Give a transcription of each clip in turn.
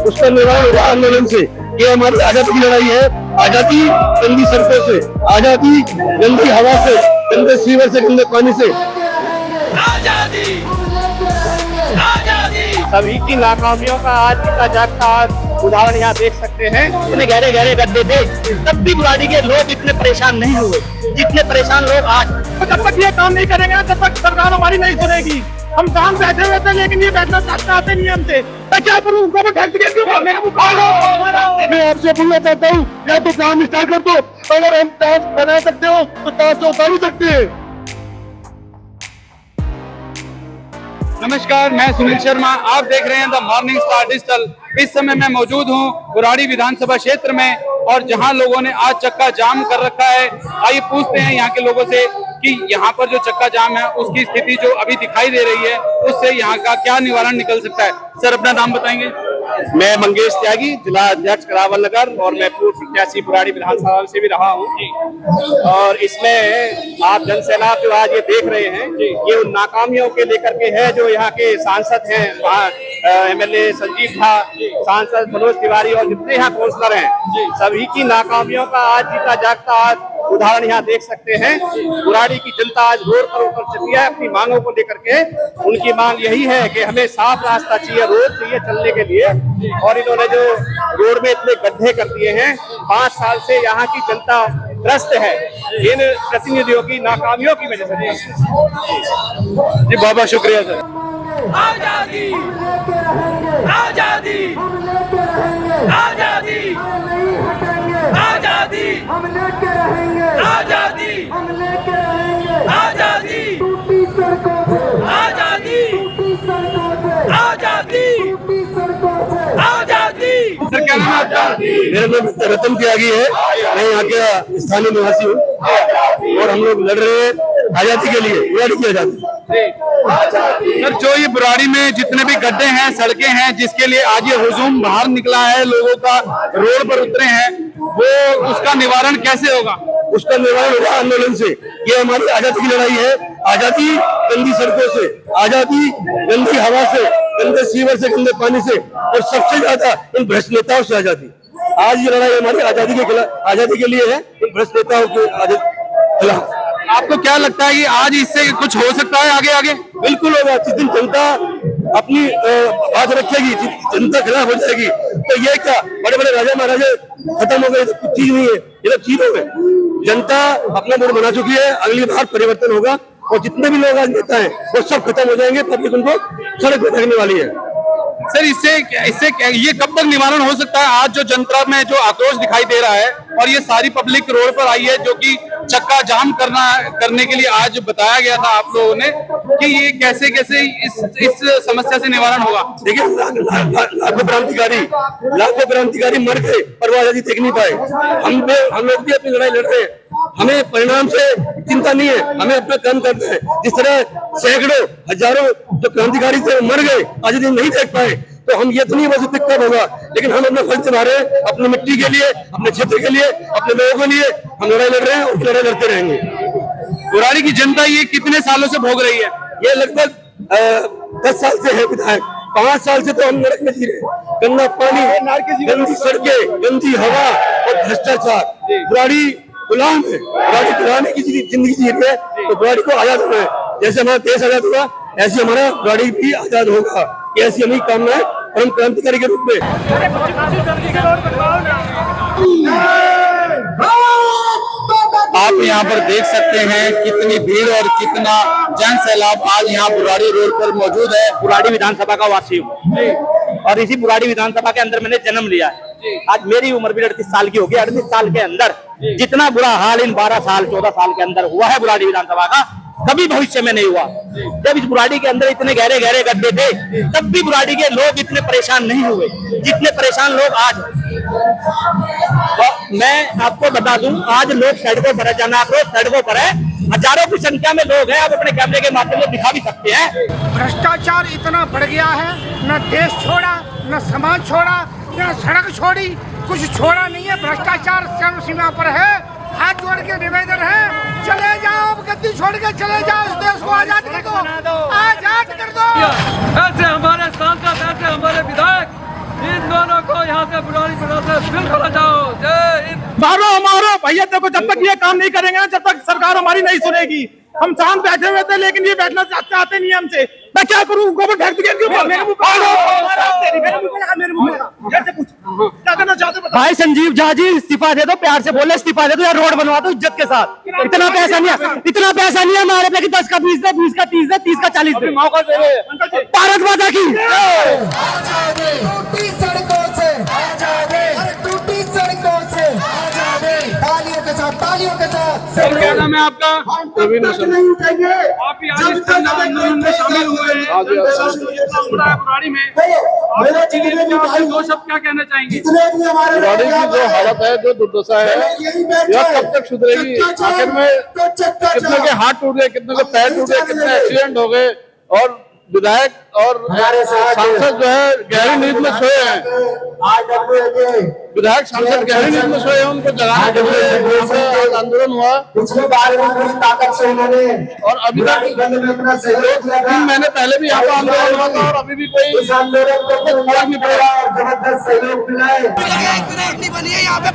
उसका निर्माण होगा आंदोलन से। ये हमारी आजादी की लड़ाई है। आजादी गंदी सड़कों से, आजादी गंदी हवा से, गंदे सीवर से, गंदे पानी से। आजादी आजादी सभी की नाकामियों का आज का जागता उदाहरण यहाँ देख सकते हैं। इतने गहरे गहरे गड्ढे थे, तब भी बुराड़ी के लोग इतने परेशान नहीं हुए जितने परेशान लोग आज। तो जब तक ये काम नहीं करेंगे, तब तक सरकार हमारी नहीं सुनेगी। हम काम बैठे हुए थे, लेकिन ये बैठना चाहते आते नहीं हमसे। मैं क्या करूँ? मैं आपसे बोलना चाहता हूँ, या तो काम स्टार्ट कर दो। अगर हम टास्क बना सकते हो तो टास्क उतार ही सकते हैं। नमस्कार, मैं सुनील शर्मा, आप देख रहे हैं द मॉर्निंग स्टार डिजिटल। इस समय मैं मौजूद हूं बुराड़ी विधानसभा क्षेत्र में, और जहां लोगों ने आज चक्का जाम कर रखा है। आइए पूछते हैं यहाँ के लोगों से कि यहाँ पर जो चक्का जाम है उसकी स्थिति जो अभी दिखाई दे रही है, उससे यहाँ का क्या निवारण निकल सकता है। सर, अपना नाम बताएंगे। मैं मंगेश त्यागी, जिला अध्यक्ष करावल नगर, और मैं पूर्व प्रत्याशी बुराड़ी विधानसभा से भी रहा हूँ। और इसमें आप जनसैलाब जो आज ये देख रहे हैं, ये उन नाकामियों के लेकर के है जो यहाँ के सांसद हैं, एमएलए संजीव झा, सांसद मनोज तिवारी और जितने यहाँ काउंसलर हैं, सभी की नाकामियों का आज जीता जागता उदाहरण यहाँ देख सकते हैं। बुराड़ी की जनता आज रोड पर उतर चुकी है अपनी मांगों को लेकर के। उनकी मांग यही है कि हमें साफ रास्ता चाहिए, रोड चाहिए चलने के लिए। और इन्होंने जो रोड में इतने गड्ढे कर दिए हैं, 5 साल से यहाँ की जनता ग्रस्त है इन प्रतिनिधियों की नाकामियों की वजह से। जी बहुत बहुत शुक्रिया सर। आजादी आजादी आजादी आजादी हम लेके रहेंगे, आजादी हम लेके रहेंगे, आजादी टूटी सड़कों से, आजादी टूटी सड़कों से, आजादी टूटी सड़कों से, आजादी। सर, क्या नाम है आपका? मेरा नाम रतन त्यागी है, मैं यहाँ का स्थानीय निवासी हूँ, और हम लोग लड़ रहे हैं आजादी के लिए, बुराड़ी की आजादी। सर, जो ये बुराड़ी में जितने भी गड्ढे हैं, सड़कें हैं, जिसके लिए आज ये हुजूम बाहर निकला है, लोगों का रोड पर उतरे हैं, वो उसका निवारण कैसे होगा? उसका निर्माण होगा आंदोलन से। ये हमारी आजादी की लड़ाई है। आजादी गंदी सड़कों से, आजादी गंदी हवा से, गंदे सीवर से, गंदे पानी से, और सबसे ज्यादा इन भ्रष्ट नेताओं से आजादी। आज ये लड़ाई हमारी आजादी के खिलाफ, आजादी के लिए है, इन भ्रष्ट नेताओं के खिलाफ। आपको क्या लगता है कि आज इससे कुछ हो सकता है आगे आगे? बिल्कुल होगा। जिस दिन जनता अपनी बात रखेगी, जनता खिलाफ हो जाएगी, तो ये क्या बड़े बड़े राजा महाराजे खत्म हो गए, तो कुछ चीज नहीं है, ये तो चीज हो गए। जनता अपना मूड बना चुकी है, अगली बार परिवर्तन होगा, और जितने भी लोग आज नेता हैं वो सब खत्म हो जाएंगे। पब्लिक उनको सड़क पर देखने वाली है। सर, इससे ये कब तक निवारण हो सकता है? आज जो जनता में जो आक्रोश दिखाई दे रहा है, और ये सारी पब्लिक रोड पर आई है, जो कि चक्का जाम करने के लिए आज बताया गया था आप लोगों ने, कि ये कैसे कैसे इस समस्या से निवारण होगा। देखिए, लाखों क्रांतिकारी मर गए, पर वो आजादी देख नहीं पाए। हम लोग भी अपनी लड़ाई लड़ रहे हैं। हमें परिणाम से चिंता नहीं है, हमें अपना काम करना है। जिस तरह सैकड़ों हजारों जो क्रांतिकारी थे मर गए, आजादी नहीं देख पाए, तो हम ये तो नहीं बोल सकते कब होगा, लेकिन हम अपना फर्ज निभा रहे हैं। अपनी मिट्टी के लिए, अपने क्षेत्र के लिए, अपने लोगों के लिए हम लड़ाई लड़ रहे हैं, और लड़ाई लड़ते रहेंगे। बुराड़ी की जनता ये कितने सालों से भोग रही है? ये लगभग 10 साल से है विधायक। 5 साल से तो हम नरक में जी रहे हैं। गंदा पानी, गंदी सड़कें, गंदी हवा और भ्रष्टाचार। बुराड़ी गुलाम है, बुराड़ी गुलामी की जिंदगी जी रही है, तो बुराड़ी को आजाद होना है। जैसे हमारा देश आजाद हुआ, ऐसे हमारा बुराड़ी भी आजाद होगा। ऐसी हमें कामना है, और हम क्रांतिकारी के रूप में। आप यहाँ पर देख सकते हैं कितनी भीड़ और कितना जन सैलाब आज यहाँ बुराड़ी रोड पर मौजूद है। बुराड़ी विधानसभा का वासी हूँ, और इसी बुराड़ी विधानसभा के अंदर मैंने जन्म लिया है। आज मेरी उम्र भी 38 साल की होगी। 38 साल के अंदर जितना बुरा हाल इन 12 साल 14 साल के अंदर हुआ है बुराड़ी विधानसभा का, कभी भविष्य में नहीं हुआ। जब इस बुराड़ी के अंदर इतने गहरे गहरे गड्ढे थे, तब भी बुराड़ी के लोग इतने परेशान नहीं हुए जितने परेशान लोग आज। और मैं आपको बता दूं, आज लोग सड़कों पर है, जन आक्रोश सड़कों पर है, हजारों की संख्या में लोग हैं। आप अपने कैमरे के माध्यम से दिखा भी सकते हैं। भ्रष्टाचार इतना बढ़ गया है, न देश छोड़ा, न समाज छोड़ा, न सड़क छोड़ी, कुछ छोड़ा नहीं है। भ्रष्टाचार चरम सीमा पर है। हाथ जोड़ के निवेदन है, चले जाओ, गद्दी छोड़ के चले जाओ, इस देश को आजाद कर दो, आजाद कर दो। ऐसे हमारे सांसद, ऐसे हमारे विधायक, इन दोनों यहाँ से बुराड़ी बना से बिल्कुल हटाओ। जय हिंद। मारो मारो भैया, देखो जब तक ये काम नहीं करेंगे ना, जब तक सरकार हमारी नहीं सुनेगी। हम शांत बैठे हुए थे, लेकिन ये बैठना चाहते नहीं हमसे। मैं क्या करूं? गोबर फेंक दिया इनके ऊपर। मेरे मुंह पे लगा, पूछ क्या करना चाहते हो? भाई संजीव झा जी इस्तीफा दे दो, प्यार से बोले इस्तीफा दे दो या रोड बनवा दो इज्जत के साथ। इतना पैसा नहीं है हमारे पे कि 10 का 20 दे, 20 का 30 दे, 30 का 40 दे। मौका दे रहे भारत माता की। टूटी सड़कों से टूटी सड़कों से तालियों के साथ क्या नाम है आपका? प्रवीण नहीं उठेंगे। आप यहाँ इस आंदोलन में शामिल हुए हैं बुराड़ी में, दो शब्द क्या कहना चाहेंगे? बुराड़ी की जो हालत है, जो दुर्दशा है, यह कब तक सुधरेगी? आखिर में कितने के हाथ टूट गए, कितने के पैर टूट गए, कितने एक्सीडेंट हो गए, और विधायक और सांसद जो है गहरी नींद में सोए हैं। विधायक सांसद गहरी नींद में सोए हैं, उनको जगाने के लिए आंदोलन हुआ। पिछली बार पूरी ताकत से उन्होंने और अभी तक 3 महीने पहले भी यहाँ पर आंदोलन हुआ था, और अभी भी कोई इस आंदोलन को फर्क नहीं पड़ा और जबरदस्त सहयोग मिला है। बनी है यहाँ पे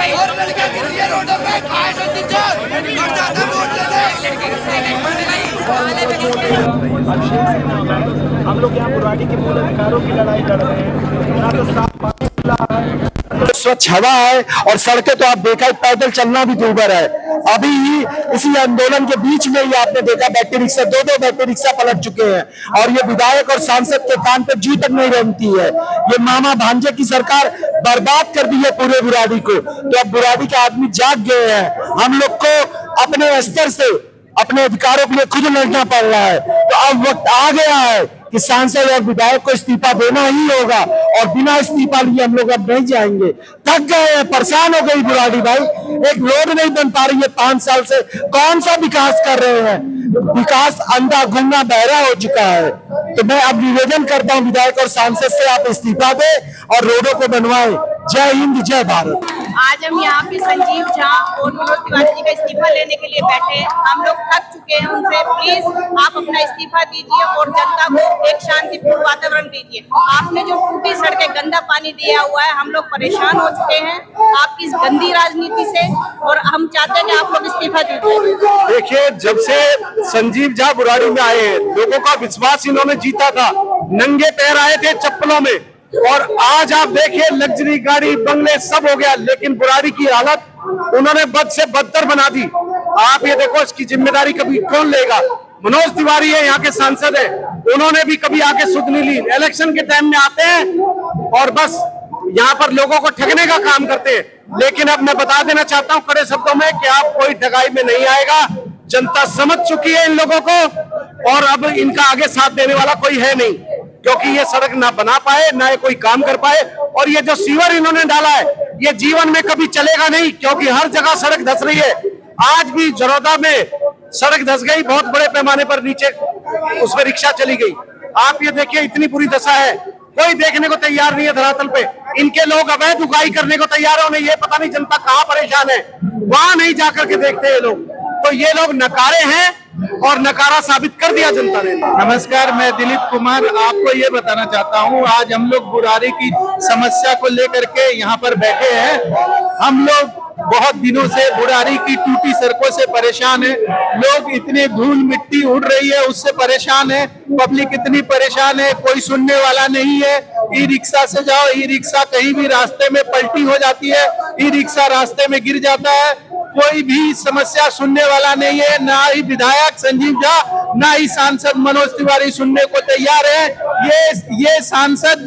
और लड़के गिर रही है रोडों पे, खाए संदीप हम लोग यहाँ बुराड़ी के मूल अधिकारों की लड़ाई लड़ रहे हैं। यहाँ तो साफ पानी मिला है, स्वच्छ हवा है, और सड़कें तो आप देखा है, पैदल चलना भी दूभर है। अभी इसी आंदोलन के बीच में ही आपने देखा बैटरी रिक्शा, 2 बैटरी रिक्शा पलट चुके हैं, और ये विधायक और सांसद के कान पे जू तक नहीं रेंगती है। ये मामा भांजे की सरकार बर्बाद कर दी है पूरे बुराड़ी को। तो अब बुराड़ी के आदमी जाग गए हैं। हम लोग को अपने स्तर से अपने अधिकारों के लिए खुद लड़ना पड़ रहा है। तो अब वक्त आ गया है कि सांसद और विधायक को इस्तीफा देना ही होगा, और बिना इस्तीफा लिए हम लोग अब नहीं जाएंगे। थक गए हैं, परेशान हो गई बुराड़ी भाई। एक रोड नहीं बन पा रही है 5 साल से। कौन सा विकास कर रहे हैं? विकास अंधा गूंगा बहरा हो चुका है। तो मैं अब निवेदन करता हूं विधायक और सांसद से, आप इस्तीफा दें और रोडों को बनवाएं। जय हिंद, जय भारत। आज हम यहाँ पे संजीव झा और मनोज तिवारी जी का इस्तीफा लेने के लिए बैठे हैं। हम लोग थक चुके हैं उनसे। प्लीज आप अपना इस्तीफा दीजिए और जनता को एक शांतिपूर्ण वातावरण दीजिए। आपने जो टूटी सड़कें, गंदा पानी दिया हुआ है, हम लोग परेशान हो चुके हैं आपकी इस गंदी राजनीति से, और हम चाहते हैं कि आप लोग इस्तीफा दीजिए। देखिए, जब से संजीव झा बुराड़ी में आए हैं, लोगों का विश्वास इन्होंने जीता था। नंगे पैर आए थे चप्पलों में, और आज आप देखिए लग्जरी गाड़ी, बंगले सब हो गया, लेकिन बुराड़ी की हालत उन्होंने बद से बदतर बना दी। आप ये देखो, इसकी जिम्मेदारी कभी कौन लेगा? मनोज तिवारी है, यहाँ के सांसद है, उन्होंने भी कभी आके सुध नहीं ली। इलेक्शन के टाइम में आते हैं और बस यहाँ पर लोगों को ठगने का काम करते हैं। लेकिन अब मैं बता देना चाहता हूँ कड़े शब्दों में कि आप कोई ठगाई में नहीं आएगा। जनता समझ चुकी है इन लोगों को, और अब इनका आगे साथ देने वाला कोई है नहीं, क्योंकि ये सड़क ना बना पाए, ना ये कोई काम कर पाए। और ये जो सीवर इन्होंने डाला है, ये जीवन में कभी चलेगा नहीं, क्योंकि हर जगह सड़क धंस रही है। आज भी जरोदा में सड़क धंस गई, बहुत बड़े पैमाने पर, नीचे उसमें रिक्शा चली गई। आप ये देखिए, इतनी बुरी दशा है, कोई देखने को तैयार नहीं है धरातल पे। इनके लोग अवैध उगाई करने को तैयार हो नहीं, ये पता नहीं जनता कहाँ परेशान है, वहां नहीं जाकर के देखते हैं लोग। तो ये लोग नकारे हैं, और नकारा साबित कर दिया जनता ने। नमस्कार, मैं दिलीप कुमार आपको ये बताना चाहता हूँ, आज हम लोग बुराड़ी की समस्या को लेकर के यहाँ पर बैठे हैं। हम लोग बहुत दिनों से बुराड़ी की टूटी सड़कों से परेशान है। लोग इतने धूल मिट्टी उड़ रही है उससे परेशान है। पब्लिक इतनी परेशान है, कोई सुनने वाला नहीं है। ई रिक्शा से जाओ, ई रिक्शा कहीं भी रास्ते में पलटी हो जाती है, ई रिक्शा रास्ते में गिर जाता है। कोई भी समस्या सुनने वाला नहीं है, ना ही विधायक संजीव झा, ना ही सांसद मनोज तिवारी सुनने को तैयार है। ये सांसद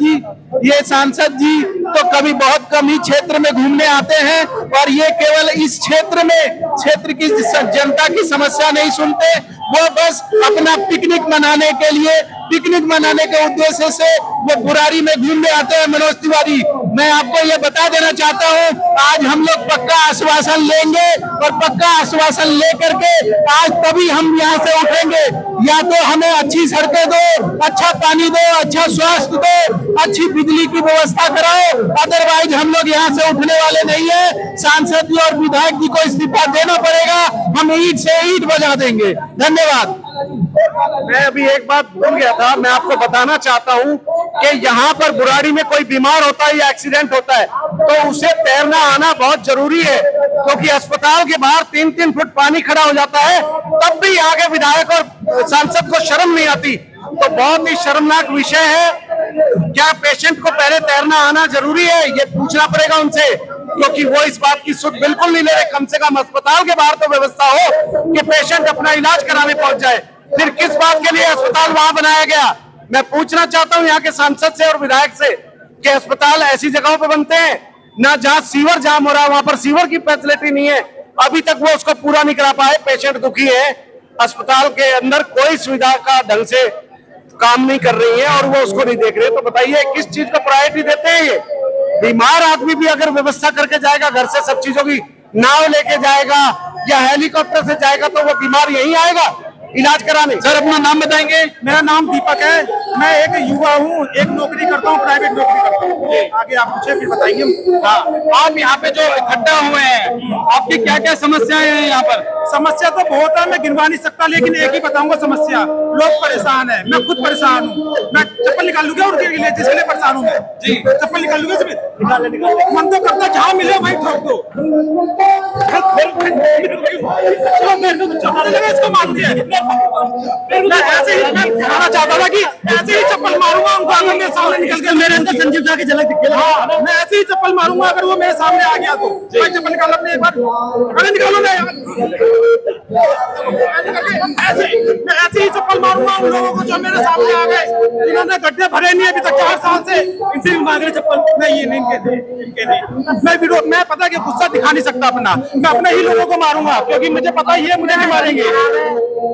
जी तो कभी बहुत कम ही क्षेत्र में घूमने आते हैं, और ये केवल इस क्षेत्र की जनता की समस्या नहीं सुनते। वो बस अपना पिकनिक मनाने के उद्देश्य से वो बुराड़ी में घूमने आते हैं मनोज तिवारी। मैं आपको ये बता देना चाहता हूँ, आज हम लोग पक्का आश्वासन लेंगे, और पक्का आश्वासन लेकर के आज तभी हम यहाँ से उठेंगे। या तो हमें अच्छी सड़कें दो, अच्छा पानी दो, अच्छा स्वास्थ्य दो, अच्छी बिजली की व्यवस्था कराओ, अदरवाइज हम लोग यहाँ से उठने वाले नहीं है। सांसद जी और विधायक जी को इस्तीफा देना पड़ेगा, हम ईंट से ईंट बजा देंगे। धन्यवाद। मैं अभी एक बात भूल गया था, मैं आपको बताना चाहता हूँ कि यहाँ पर बुराड़ी में कोई बीमार होता है या एक्सीडेंट होता है तो उसे तैरना आना बहुत जरूरी है, क्योंकि अस्पताल के बाहर 3-3 फुट पानी खड़ा हो जाता है, तब भी यहाँ के विधायक और सांसद को शर्म नहीं आती। तो बहुत ही शर्मनाक विषय है। क्या पेशेंट को पहले तैरना आना जरूरी है, ये पूछना पड़ेगा उनसे, क्योंकि वो इस बात की सुध बिल्कुल नहीं ले रहे। कम से कम अस्पताल के बाहर तो व्यवस्था हो कि पेशेंट अपना इलाज कराने पहुंच जाए। फिर किस बात के लिए अस्पताल वहां बनाया गया? मैं पूछना चाहता हूं यहाँ के सांसद से और विधायक से कि अस्पताल ऐसी जगहों पर बनते हैं ना जहां सीवर जाम हो रहा है, वहां पर सीवर की फैसिलिटी नहीं है, अभी तक वो उसको पूरा नहीं करा पाए। पेशेंट दुखी है, अस्पताल के अंदर कोई सुविधा का ढंग से काम नहीं कर रही है और वो उसको नहीं देख रहे। तो बताइए किस चीज को प्रायोरिटी देते हैं ये? बीमार आदमी भी अगर व्यवस्था करके जाएगा, घर से सब चीजों की नाव लेके जाएगा या हेलीकॉप्टर से जाएगा, तो वो बीमार यहीं आएगा इलाज कराने। सर अपना नाम बताएंगे? मेरा नाम दीपक है, मैं एक युवा हूँ, एक नौकरी करता हूँ, प्राइवेट नौकरी करता हूँ। आगे आप पूछे फिर बताइए। हाँ, आप यहाँ पे जो इकट्ठा हुए हैं, आपकी क्या क्या समस्याएं हैं यहाँ पर? समस्या तो बहुत है, मैं गिनवा नहीं सकता, लेकिन एक ही बताऊंगा समस्या। लोग परेशान है, मैं खुद परेशान हूँ। मैं चप्पल निकाल लूंगा उनके लिए, जिसके लिए परेशान हूँ मैं। जी, चप्पल निकाल लूंगा इसमें, मन तो करता जहाँ मिले वहीं ठोक दो। इसको मार दिया। मैं ऐसे ही कहना चाहता था कि ऐसे ही चप्पल मारूंगा उनको, अगर मेरे सामने निकल के मेरे अंदर संजीव झा की झलक दिख गई। हाँ, मैं ऐसे ही चप्पल मारूंगा अगर वो मेरे सामने आ गया तो। भाई चप्पल निकालो अपने एक बार, अरे निकालो ना यार। मैं ऐसे ही चप्पल मारूंगा उन लोगों को जो मेरे सामने आ गए, जिन्होंने गड्ढे भरे नहीं अभी तक 4 साल से, इनसे भी मांग रहे चप्पल। नहीं, ये नहीं इनके नहीं। मैं विरोध, मैं पता कि गुस्सा दिखा नहीं सकता अपना, मैं अपने ही लोगों को मारूंगा, क्योंकि मुझे पता है ये मुझे नहीं मारेंगे।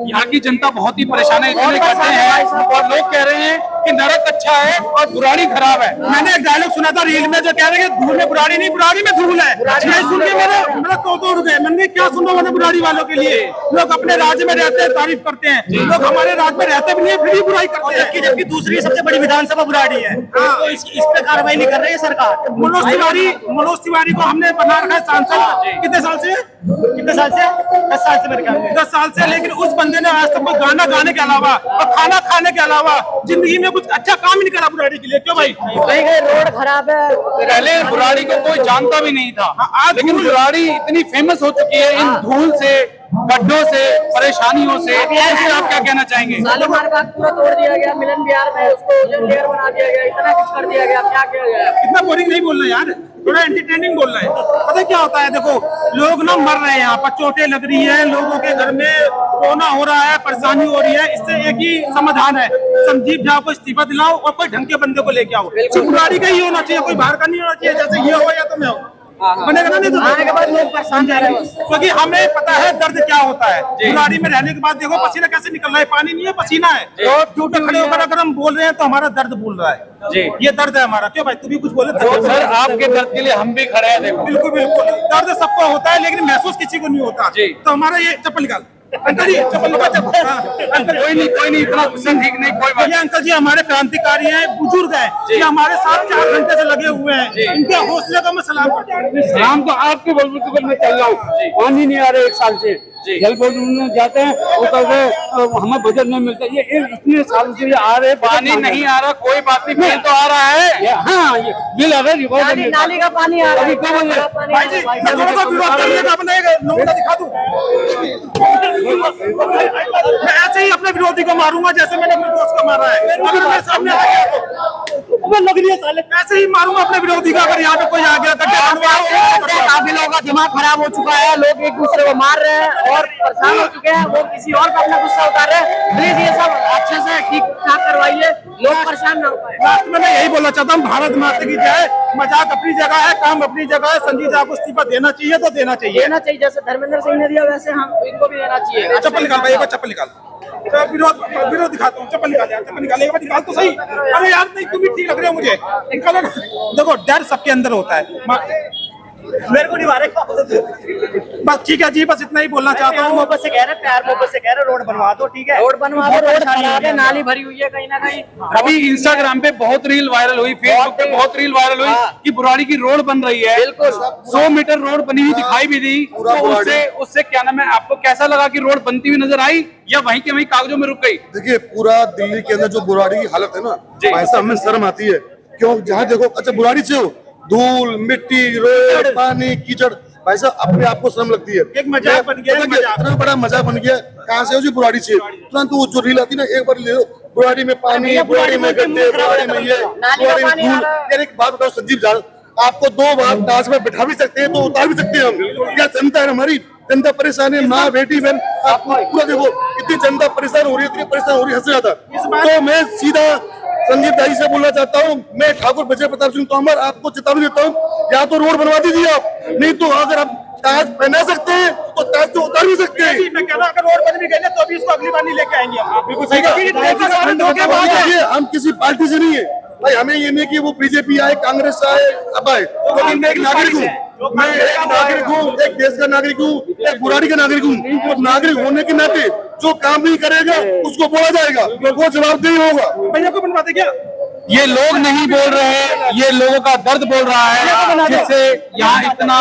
यहाँ की जनता बहुत ही परेशान है, इतने गड्ढे हैं और लोग कह रहे हैं कि नरक अच्छा है और बुराड़ी खराब है। मैंने एक डायलॉग सुना था रील में, जो कह रहे हैं धूल में बुराड़ी नहीं, बुराड़ी में धूल है। नहीं सुन के मेरा तो उड़ गए। मैंने क्या सुना मैंने बुराड़ी वालों के लिए? लोग अपने राज्य में रहते हैं, तारीफ करते हैं, लोग हमारे राज्य में रहते भी नहीं, फिर भी बुराई करते हैं। जबकि दूसरी सबसे बड़ी विधानसभा बुराड़ी है, तो इस पे कार्रवाई नहीं कर रही है सरकार। मनोज तिवारी को हमने बना रखा है सांसद, कितने साल से? 10 साल से मेरे ख्याल में 10 साल से। लेकिन उस बंदे ने आज तक कोई गाना गाने के अलावा और खाना खाने के अलावा जिंदगी में कुछ अच्छा काम ही नहीं करा बुराड़ी के लिए। क्यों भाई? रोड खराब है। पहले बुराड़ी को कोई जानता भी नहीं था, लेकिन बुराड़ी इतनी फेमस हो चुकी है इन धूल से, गड्ढों से, परेशानियों से। इससे आप क्या कहना चाहेंगे? शालीमार बाग पूरा तोड़ दिया गया, मिलन बिहार में उसको लेयर बना दिया गया, इतना कुछ कर दिया गया, क्या किया गया? इतना बोरिंग नहीं बोलना यार, थोड़ा एंटरटेनिंग बोलना है। पता क्या होता है, देखो लोग ना मर रहे हैं, यहाँ पर चोटें लग रही है, लोगों के घर में कोरोना हो रहा है, परेशानी हो रही है। इससे एक ही समाधान है, संजीव झा को इस्तीफा दिलाओ और कोई ढंग के बंदे को लेके आओ। बुराड़ी का ही होना चाहिए, कोई बाहर का नहीं होना चाहिए। जैसे ये हो या तो मैं हो बनेगा ना, नहीं तो आने के बाद लोग परेशान जा रहे हैं, क्योंकि हमें पता है दर्द क्या होता है। बुराड़ी में रहने के बाद देखो पसीना कैसे निकल रहा है, पानी नहीं है पसीना है। तो झूठे खड़े होकर अगर हम बोल रहे हैं तो हमारा दर्द भूल रहा है जी, ये दर्द है हमारा। क्यों भाई, तू भी कुछ बोले? सर आपके दर्द के लिए हम भी खड़े हैं। देखो बिल्कुल बिल्कुल, दर्द सबको होता है, लेकिन महसूस किसी को नहीं होता। तो हमारा ये चप्पल निकाल अंकल जी, चप्पल निकाल। अंकल कोई नहीं, इतना गुस्सा ठीक नहीं, कोई बात। ये अंकल जी हमारे क्रांतिकारी हैं, बुजुर्ग हैं, ये हमारे साथ 4 घंटे से लगे हुए हैं। इनके हौसले को मैं सलाम करता हूँ। सलाम तो आपके बलबूते पर मैं चल रहा हूँ। पानी नहीं आ रहा 1 साल से, जल बोर्ड में जाते हैं हमें बजट नहीं मिलता। ये इतने साल से आ रहे, पानी नहीं आ रहा, कोई बात नहीं, बिल तो आ रहा है। हाँ, ये बिल आ रहा है, नाली का पानी आ रहा है। भाई जी मैं थोड़ा सा विरोध करने का अपने नमूना दिखा दूं। मैं ऐसे ही अपने विरोधी को मारूंगा जैसे मैंने अपने दोस्त को मारा है। अगर मेरे सामने आ गया तो मैं लग रही है साले, ऐसे ही मारूंगा अपने विरोधी का। अगर यहाँ पे कोई आ गया तो काफी लोगों का दिमाग खराब हो चुका है, लोग एक दूसरे को मार रहे हैं और परेशान हो चुके हैं, वो किसी और पर अपना गुस्सा उतार रहे हैं। प्लीज ये सब अच्छे से ठीक ठाक करवाइए, लोग परेशान ना हो पाए। लास्ट में मैं यही बोलना चाहता हूँ, भारत माता की जय। मजाक अपनी जगह है, काम अपनी जगह है। संजीव झा को इस्तीफा देना चाहिए तो देना चाहिए, जैसे धर्मेंद्र सिंह ने दिया वैसे हम इनको भी देना चाहिए। चप्पल निकाल भाई, एक बार चप्पल निकाल। विरोध दिखाता हूँ, चप्पल निकाल यार, चप्पल निकाल, एक बार निकाल तो सही। अरे यार नहीं, तुम भी ठीक लग रहे हो मुझे, निकालो। देखो डर सबके अंदर होता है, मेरे को नहीं मारेगा। बस ठीक है जी, बस इतना ही बोलना चाहता हूँ। मोहब्बत से कह रहे, प्यार मोहब्बत से कह रहे, रोड बनवा दो, ठीक है, रोड बनवा दो, रोड खराब है, नाली भरी हुई है कहीं ना कहीं। अभी इंस्टाग्राम पे बहुत रील वायरल हुई, फेसबुक पे बहुत रील वायरल हुई कि बुराड़ी की रोड बन रही है। बिल्कुल 100 मीटर रोड बनी हुई दिखाई भी दी, तो उससे क्या नाम है, आपको कैसा लगा कि रोड बनती हुई नजर आई या वहीं के वहीं कागजों में रुक गई? देखिए पूरा दिल्ली के अंदर जो बुराड़ी की हालत है ना, ऐसा हमें शर्म आती है। क्यों, जहाँ देखो अच्छा बुराड़ी से हो, धूल मिट्टी रोड पानी कीचड़, ऐसा अपने आप को शर्म लगती है। एक मजाक बन गया, इतना बड़ा मजाक बन गया। कहाँ से हो जी? बुराड़ी से। तुरंत वो जो रील आती ना, एक बार ले लो, बुराड़ी में पानी, बुराड़ी में गड्ढे, बुराड़ी में ये, बुराड़ी में धूल। यार एक बात बताओ संजीव जी, आपको 2 बार ताज में बैठा भी सकते हैं तो उतार भी सकते हैं हम। क्या जनता है हमारी, जनता परेशान है, माँ बेटी बहन, आप पूरा देखो इतनी जनता परेशान हो रही है, इतनी परेशान हो रही है, हद से ज्यादा। तो मैं सीधा संजीव दाई से बोलना चाहता हूँ, मैं ठाकुर विजय प्रताप सिंह तोमर आपको चेतावनी देता हूँ, या तो रोड बनवा दीजिए आप, नहीं तो अगर आप ताज पहना सकते हैं तो ताज से उतार भी सकते हैं। मैं कह रहा हूं, अगर रोड बन भी गई ना तो अभी इसको अगली बार नहीं लेके आएंगे हम। बिल्कुल सही कहा। हम किसी पार्टी से नहीं है भाई, हमें ये नहीं कि वो बीजेपी आए, कांग्रेस आए, अब आए, तो मैं एक नागरिक हूँ, मैं एक नागरिक हूँ, एक देश का नागरिक हूँ, एक बुराड़ी का नागरिक हूँ। तो नागरिक होने के नाते जो काम नहीं करेगा उसको बोला जाएगा, वो जवाबदेही होगा। भैया को बनवाते क्या? ये लोग नहीं बोल रहे हैं, ये लोगों का दर्द बोल रहा है, जिससे यहाँ इतना,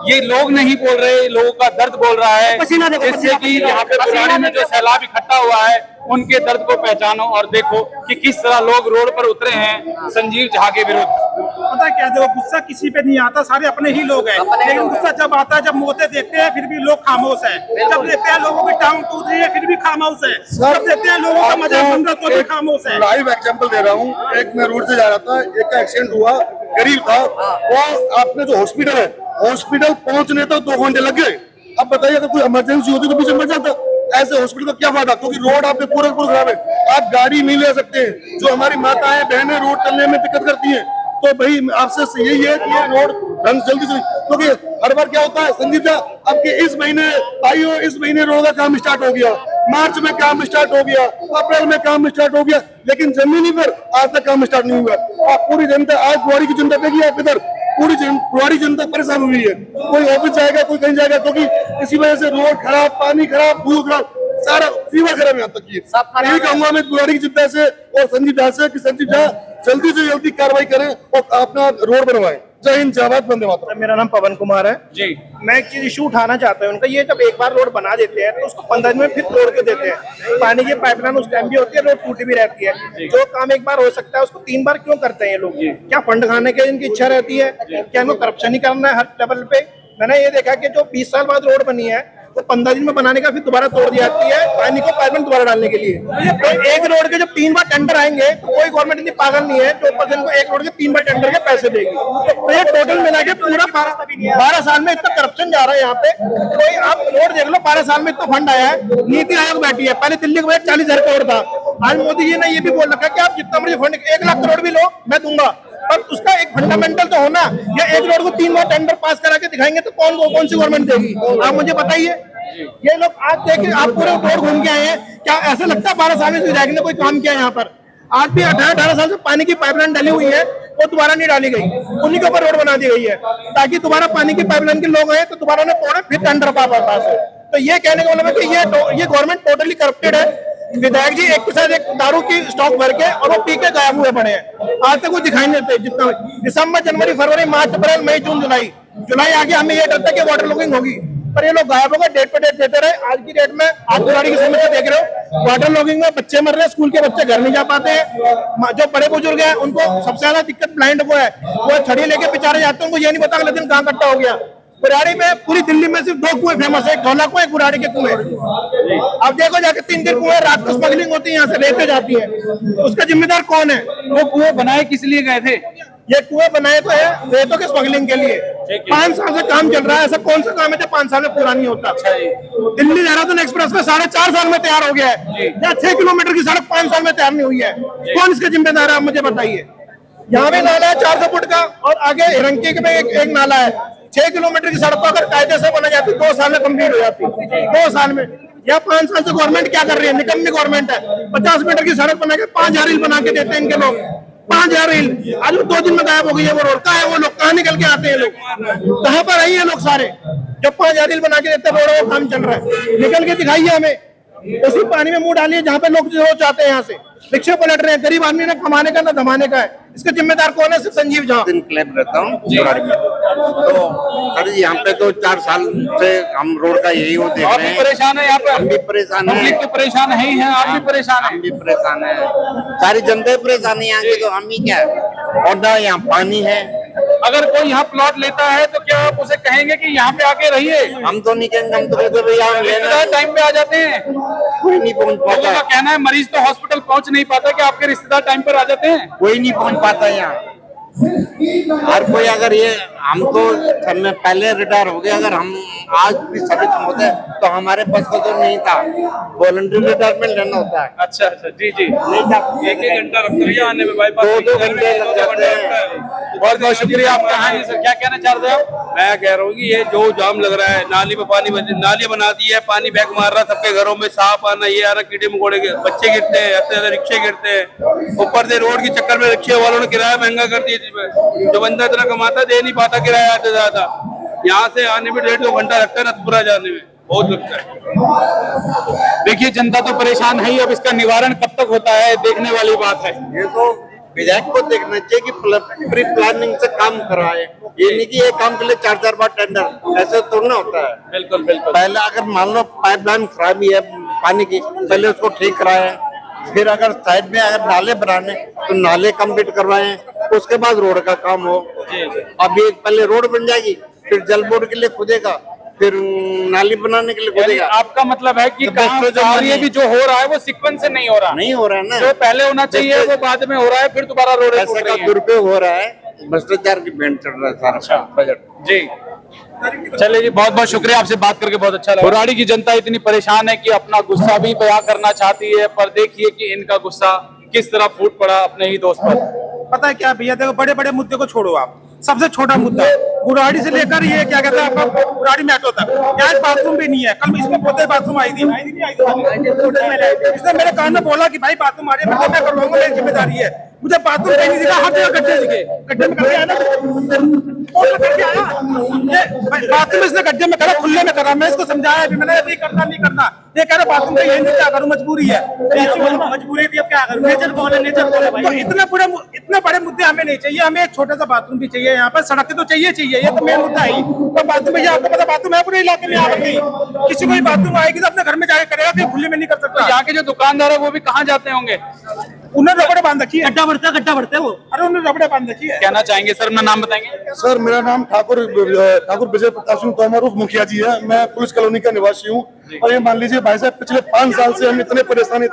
ये लोग नहीं बोल रहे, लोगों का दर्द बोल रहा है, जिससे कि यहाँ पे बुराड़ी में जो सैलाब इकट्ठा हुआ है उनके दर्द को पहचानो और देखो कि किस तरह लोग रोड पर उतरे हैं संजीव झा के विरुद्ध। पता क्या, देखो गुस्सा किसी पे नहीं आता, सारे अपने ही लोग हैं, लेकिन गुस्सा जब आता है, जब मोते देखते हैं फिर भी लोग खामोश है, जब देखते हैं लोगों की टांग टूट रही है फिर भी खामोश है, जब देखते हैं लोगों का मजाक बन रहा तो भी खामोश है। लाइव एग्जांपल दे रहा हूँ, एक मैं रोड से जा रहा था, एक का एक्सीडेंट हुआ, गरीब था, वो आपने जो हॉस्पिटल है, हॉस्पिटल पहुंचने तो 2 घंटे लग गए। अब बताइए अगर कोई इमरजेंसी होती तो पीछे मर जाता। ऐसे हॉस्पिटल का क्या फायदा, क्योंकि रोड आपके पूरा खराब है, आप गाड़ी नहीं ले सकते हैं। जो हमारी माताएं बहनें रोड चलने में दिक्कत करती हैं, तो भाई आपसे यही है कि ये रोड ढंग जल्दी से, क्योंकि हर बार क्या होता है संजीव जी, आपके इस महीने आइयो, इस महीने रोड का काम स्टार्ट हो गया, मार्च में काम स्टार्ट हो गया, अप्रैल में काम स्टार्ट हो गया, लेकिन जमीनी पर आज तक काम स्टार्ट नहीं हुआ। आप पूरी जनता, आज बुराड़ी की जनता देखिए, आप इधर पूरी बुराड़ी जनता परेशान हुई है। कोई ऑफिस जाएगा, कोई कहीं जाएगा, क्योंकि इसी वजह से रोड खराब, पानी खराब, धूल खराब, सारा फीवर खराब यहाँ तक की। यही कहूंगा मैं बुराड़ी की जनता से और संजीव झा से कि संजीव झा जल्दी से जल्दी कार्रवाई करें और अपना रोड बनवाएं। जय हिंद, जय भारत, वंदे मातरम। मेरा नाम पवन कुमार है जी। मैं एक चीज इशू उठाना चाहता हूँ उनका, ये जब एक बार रोड बना देते हैं तो उसको 15 दिन में फिर तोड़ के देते हैं। पानी की पाइपलाइन उस टाइम भी होती है, रोड टूटी भी रहती है। जो काम एक बार हो सकता है उसको 3 बार क्यों करते हैं ये लोग? क्या फंड खाने की इनकी इच्छा रहती है? क्या इनको करप्शन ही करना है हर लेवल पे? मैंने ये देखा कि जो 20 साल बाद रोड बनी है तो 15 दिन में बनाने का फिर दोबारा तोड़ दी जाती है, पानी को पाइपलाइन दोबारा डालने के लिए। तो एक रोड के जब 3 बार टेंडर आएंगे तो कोई गवर्नमेंट इतनी पागल नहीं है जो पर्सन को एक रोड के 3 बार टेंडर के पैसे देगी। तो ये टोटल मिला के पूरा 12 साल में इतना करप्शन जा रहा है यहाँ पे। कोई आप रोड देख लो, 12 साल में इतना फंड आया है। नीति आयोग बैठी है, पहले दिल्ली को 40,000 करोड़ था, आज मोदी जी ने ये भी बोल रखा है कि आप जितना मुझे फंड 1 लाख करोड़ भी लो मैं दूंगा, पर उसका एक फंडामेंटल तो होना। या एक रोड को 3 बार टेंडर पास करा के दिखाएंगे तो कौन सी गवर्नमेंट देगी? आप मुझे बताइए। ये लोग आज देखिए, आप पूरे रोड घूम के आए हैं, क्या ऐसा लगता है 12 साल में विधायक ने कोई काम किया यहाँ पर? आज भी 18 साल से पानी की पाइपलाइन डाली हुई है, वो दोबारा नहीं डाली गई, उन्हीं के ऊपर रोड बना दी गई है ताकि दोबारा पानी की पाइपलाइन के लोग आए तो दोबारा उन्हें तोड़े फिर टेंडर पास है। तो ये कहने का मतलब है कि ये गवर्नमेंट टोटली करप्टेड है। विधायक जी एक के साथ एक दारू की स्टॉक भर के और वो पी के गायब हुए पड़े हैं, आज तक वो दिखाई नहीं देते। जितना दिसंबर, जनवरी, फरवरी, मार्च, अप्रैल, मई, जून, जुलाई आगे हमें ये डरता है कि वाटर लॉगिंग होगी, पर ये लोग गायब हो गए, डेट पे डेट देते रहे। आज की डेट में आज बुराड़ी की समस्या देख रहे हो, वाटर लॉगिंग में बच्चे मर रहे हैं, स्कूल के बच्चे घर नहीं जा पाते हैं। जो बड़े बुजुर्ग हैं उनको सबसे ज्यादा दिक्कत ब्लाइंड को है, वो छड़ी लेके बेचारे जाते हैं, उनको ये नहीं पता अगले दिन कहाँ इकट्ठा हो गया। बुराड़ी में पूरी दिल्ली में सिर्फ 2 कुएं फेमस है, एक ढोला कुएं, एक बुराड़ी के कुएं। अब देखो जाके 3 कुएं, रात को स्मगलिंग होती है, यहाँ से रेते जाती है, उसका जिम्मेदार कौन है? वो कुएं बनाए किस लिए गए थे? ये कुएं बनाए तो है रेतों के स्मगलिंग के लिए। 5 साल से काम चल रहा है, ऐसा कौन सा काम है जो 5 साल में पूरा नहीं होता? दिल्ली देहरादून एक्सप्रेस में 4.5 साल में तैयार हो गया है, या 6 किलोमीटर की सड़क 5 साल में तैयार नहीं हुई है। कौन इसका जिम्मेदार है, आप मुझे बताइए। यहाँ भी नाला है 400 फुट का, और आगे हिरंकी में एक नाला है 6 किलोमीटर की सड़क अगर कायदे से बना जाती 2 साल में कंप्लीट हो जाती, 2 साल में। या 5 साल से गवर्नमेंट क्या कर रही है? निकम्मी गवर्नमेंट है। 50 मीटर की सड़क बना के 5,000 रील बना के देते हैं इनके लोग। 5000 रील आज वो 2 दिन में गायब हो गई है वो रोड। कहाँ है वो लोग, कहाँ निकल के आते हैं लोग, कहाँ पर आई है लोग सारे? जब 5000 रील बना के देते रोड का काम चल रहा है, निकल के दिखाइए हमें। उसी पानी में मुंह डालिए जहाँ पे लोग जो चाहते हैं, यहाँ से रिक्शे पलट रहे हैं। गरीब आदमी ने कमाने का ना धमाने का है, इसका जिम्मेदार कौन है? सिर्फ संजीव झा। दिन क्लब रहता हूँ बुराड़ी में, तो सर यहाँ पे तो 4 साल से हम रोड का यही वो देख आप रहे भी हैं। परेशान है यहाँ पे? हम भी परेशान हैं, पब्लिक तो परेशान है ही है, आप भी परेशान हम है? भी परेशान है, सारी जनता परेशान है यहाँ की, तो हम ही क्या है। और ना यहाँ पानी है। अगर कोई यहाँ प्लॉट लेता है तो क्या आप उसे कहेंगे कि यहाँ पे आके रहिए? हम तो नहीं कहेंगे, हम तो कहते भैया हम लेना टाइम पे आ जाते हैं, कोई नहीं पहुँच लोगों पाता का है, कहना है मरीज तो हॉस्पिटल पहुंच नहीं पाता, कि आपके रिश्तेदार टाइम पर आ जाते हैं? कोई नहीं पहुँच पाता यहाँ। हर कोई अगर ये हम तो समय पहले रिटायर हो गए, अगर हम आज भी सर्विस में होते तो हमारे बस का तो नहीं था, वॉलंटरी रिटायरमेंट लेना होता है। अच्छा अच्छा, जी जी, नहीं था, 1-1 घंटा लगता है आने में, बाईपास 2-2 घंटे लग जाते हैं। बहुत बहुत शुक्रिया आपका। हाँ जी सर, क्या कहना चाह रहे हो आप? मैं कह रहा हूँ कि ये जो जाम लग रहा है, नाली में पानी नाली बना दी है, पानी बैग मार रहा है, सबके घरों में सांप आना, ये आ रहा, कीड़े मकोड़े के बच्चे गिरते हैं, ऐसे ऐसे रिक्शे गिरते हैं, ऊपर से रोड के चक्कर में रिक्शे वालों ने किराया महंगा कर दिया। जो बंदा इतना कमाता दे नहीं पाता किराया आते ज्यादा, यहाँ से आने में 1.5-2 घंटा लगता है, नथपुरा जाने में बहुत लगता है। देखिए जनता तो परेशान है ही, अब इसका निवारण कब तक होता है देखने वाली बात है। ये तो विधायक को देखना चाहिए कि प्री प्लानिंग से काम कराए, ये नहीं कि एक काम के लिए 4-4 बार टेंडर, ऐसे तो ना होता है। बिल्कुल बिल्कुल। पहले अगर मान लो पाइपलाइन खराबी है पानी की, पहले उसको ठीक कराए, फिर अगर साइड में अगर नाले बनाने तो नाले कंप्लीट करवाएं, उसके बाद रोड का काम हो। अभी पहले रोड बन जाएगी, फिर जल बोर्ड के लिए खुदेगा, फिर नाली बनाने के लिए खुदेगा। आपका मतलब है कि कार्य भी जो हो रहा है वो सीक्वेंस से नहीं हो रहा, नहीं हो रहा है ना, जो पहले होना चाहिए वो बाद में हो रहा है, फिर दोबारा रोड पैसे का दुरुपयोग हो रहा है, भ्रष्टाचार की भेंट चढ़ रहा है सारा बजट। जी चलिए जी, बहुत बहुत शुक्रिया, आपसे बात करके बहुत अच्छा लगा। बुराड़ी की जनता इतनी परेशान है कि अपना गुस्सा भी बयां करना चाहती है, पर देखिए कि इनका गुस्सा किस तरह फूट पड़ा अपने ही दोस्त पर। पता है क्या भैया, देखो बड़े बड़े मुद्दे को छोड़ो, आप सबसे छोटा मुद्दा बुराड़ी से लेकर ये क्या कहते हैं आपका बुराड़ी मेट्रो तक, यहाँ बाथरूम भी नहीं है। कल इसमें पोते बाथरूम आई थी, इसने मेरे कान में बोला कि भाई बाथरूम आ रही है, मैं पोते कर लूंगा, मेरी जिम्मेदारी है। मुझे बाथरूम कहीं नहीं दिखा, हर जगह गड्ढे दिखे, गड्ढे में करके आया ना, बाथरूम इसने गड्ढे में करा, खुले में करा। मैं इसको समझाया भी, मैंने नहीं करना नहीं करना, ये कह रहा बाथरूम का यही नहीं, क्या करूँ मजबूरी है, मजबूरी थी, अब क्या करूँ, नेचर कौन है, नेचर कौन है भाई। तो इतने बड़े मुद्दे हमें नहीं चाहिए, हमें एक छोटा सा बाथरूम भी चाहिए, यहाँ पर सड़कें तो चाहिए, ये तो मेन मुद्दा है। तो बाथरूम भैया आपको पता बाथरूम है पूरे इलाके में, यहाँ पर किसी को बाथरूम आएगी तो अपने घर में जाके करेगा, कहीं खुले में नहीं कर सकता। यहाँ के जो दुकानदार है वो भी कहाँ जाते होंगे? उन्होंने रबड़े बांध रखी है, गड्ढा बढ़ता है वो, अरे उन्होंने रबड़े बांध रखी है। कहना चाहेंगे सर, अपना नाम बताएंगे? सर मेरा नाम ठाकुर विजय प्रताप सिंह तोमर मुखिया जी है, मैं पुलिस कॉलोनी का निवासी हूँ। और ये मान लीजिए भाई साहब, पिछले 5 साल से हम इतने परेशान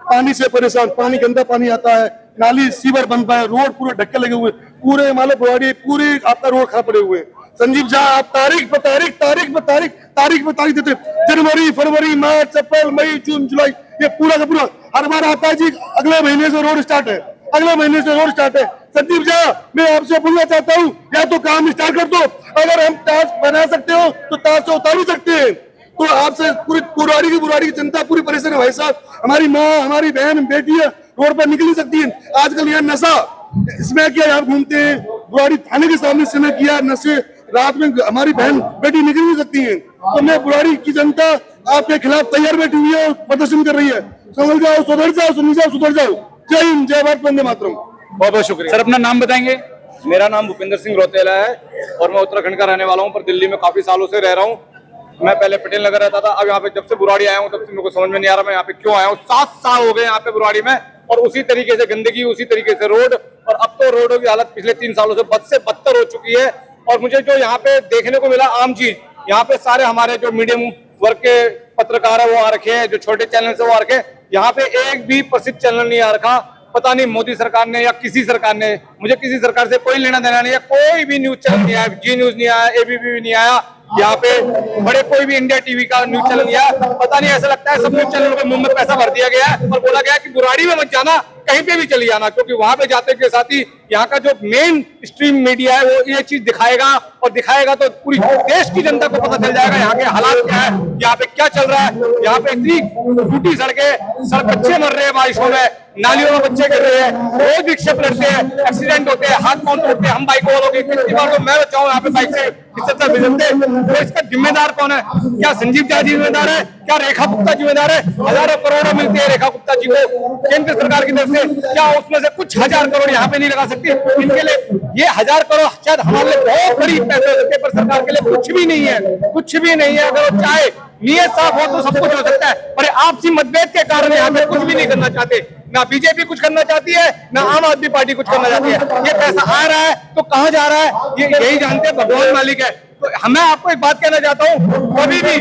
पानी से परेशान, पानी गंदा पानी आता है, नाली सीवर बन पाए, रोड पूरे ढक्के लगे हुए, पूरे माले बुराड़ी पूरी आपका रोड खराब पड़े हुए। संजीव झा आप तारीख पे तारीख देते, जनवरी फरवरी मार्च अप्रैल मई जून जुलाई, ये पूरा का पूरा हर बार आता है जी, अगले महीने से रोड स्टार्ट है, संजीव झा मैं आपसे बोलना चाहता हूँ, या तो काम स्टार्ट कर दो, अगर हम टास्क बना सकते हो तो टास्क से उतार भी सकते हैं। तो आपसे पूरी बुराड़ी की जनता पूरी परेशान है भाई साहब, हमारी माँ हमारी बहन बेटी है, रोड पर निकल नहीं सकती है। आजकल यहाँ नशा, इसमें क्या यहाँ घूमते हैं, बुराड़ी थाने के सामने समय किया नशे, रात में हमारी बहन बेटी निकल नहीं सकती है। तो मैं बुराड़ी की जनता आपके खिलाफ तैयार बैठी हुई है और प्रदर्शन कर रही है, समझ जाओ, सुधर जाओ। जय हिंद, जय भारत, वंदे मातरम। बहुत बहुत शुक्रिया सर, अपना नाम बताएंगे? मेरा नाम भूपेंद्र सिंह रोतेला है और मैं उत्तराखंड का रहने वाला हूँ, पर दिल्ली में काफी सालों से रह रहा हूँ। मैं पहले पटेल नगर रहता था, अब यहाँ पे जब से बुराड़ी आया हूँ तब से मेरे को समझ में नहीं आ रहा मैं यहाँ पे क्यों आया हूँ। 7 साल हो गए यहाँ पे बुराड़ी में, और उसी तरीके से गंदगी, उसी तरीके से रोड, और अब तो रोडों की हालत पिछले 3 सालों से बद से बदतर हो चुकी है। और मुझे जो यहाँ पे देखने को मिला आम चीज, यहाँ पे सारे हमारे जो मीडियम वर्ग के पत्रकार है वो आ रखे हैं, जो छोटे चैनल से वो आ रखे, यहाँ पे एक भी प्रसिद्ध चैनल नहीं आ रखा। पता नहीं मोदी सरकार ने या किसी सरकार ने, मुझे किसी सरकार से कोई लेना देना नहीं है, कोई भी न्यूज चैनल नहीं आया, जी न्यूज नहीं आया, एबीपी भी नहीं आया, यहाँ पे बड़े कोई भी इंडिया टीवी का न्यूज चैनल नहीं आया। पता नहीं, ऐसा लगता है सब न्यूज चैनलों के मुंह में पैसा भर दिया गया है और बोला गया कि बुराड़ी में मत जाना, कहीं पे भी चली जाना, क्योंकि वहां पे जाते के साथ ही यहाँ का जो मेन स्ट्रीम मीडिया है वो ये चीज दिखाएगा, और दिखाएगा तो पूरी देश की जनता को पता चल जाएगा यहाँ के हालात क्या है, यहाँ पे क्या चल रहा है। यहाँ पे इतनी टूटी सड़कें, बच्चे मर रहे हैं बारिशों में, नालियों में बच्चे गिर रहे हैं, रोज रिक्शे पलटते हैं, एक्सीडेंट होते हैं, हाथ पांव टूटते हैं। हम बाइक वालों की कितनी बार तो मैं बचाऊं यहाँ पे बाइक से तो इसका जिम्मेदार कौन है? क्या संजीव झा जिम्मेदार है? क्या रेखा गुप्ता जिम्मेदार है? हजारों करोड़ों मिलते हैं रेखा गुप्ता जी को केंद्र सरकार की तरफ से, क्या उसमें से कुछ 1000 करोड़ यहाँ पे नहीं लगा सकती? इनके लिए ये 1000 करोड़ शायद हमारे लिए बहुत बड़ी पैसे हो सकते हैं, पर सरकार के लिए कुछ भी नहीं है, कुछ भी नहीं है। अगर वो चाहे नीयत साफ हो तो सब कुछ हो सकता है, पर आपसी मतभेद के कारण यहाँ पे कुछ भी नहीं करना चाहते। ना बीजेपी कुछ करना चाहती है, ना आम आदमी पार्टी कुछ करना चाहती है। ये पैसा आ रहा है तो कहाँ जा रहा है ये यही जानते हैं, भगवान मालिक है। तो मैं आपको एक बात कहना चाहता हूँ, कभी भी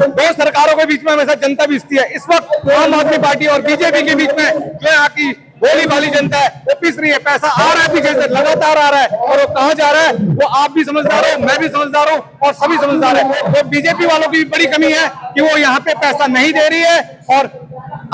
दो सरकारों के बीच में हमेशा जनता बीतती है। इस वक्त आम आदमी पार्टी और बीजेपी के बीच में जो यहाँ की भोली भाली जनता है वो पिस रही है। पैसा आ रहा है पीछे से, लगातार आ रहा है, और वो कहाँ जा रहा है वो आप भी समझदार हो, मैं भी समझदार हूँ, और सभी समझदार है। तो बीजेपी वालों की भी बड़ी कमी है कि वो यहाँ पे पैसा नहीं दे रही है, और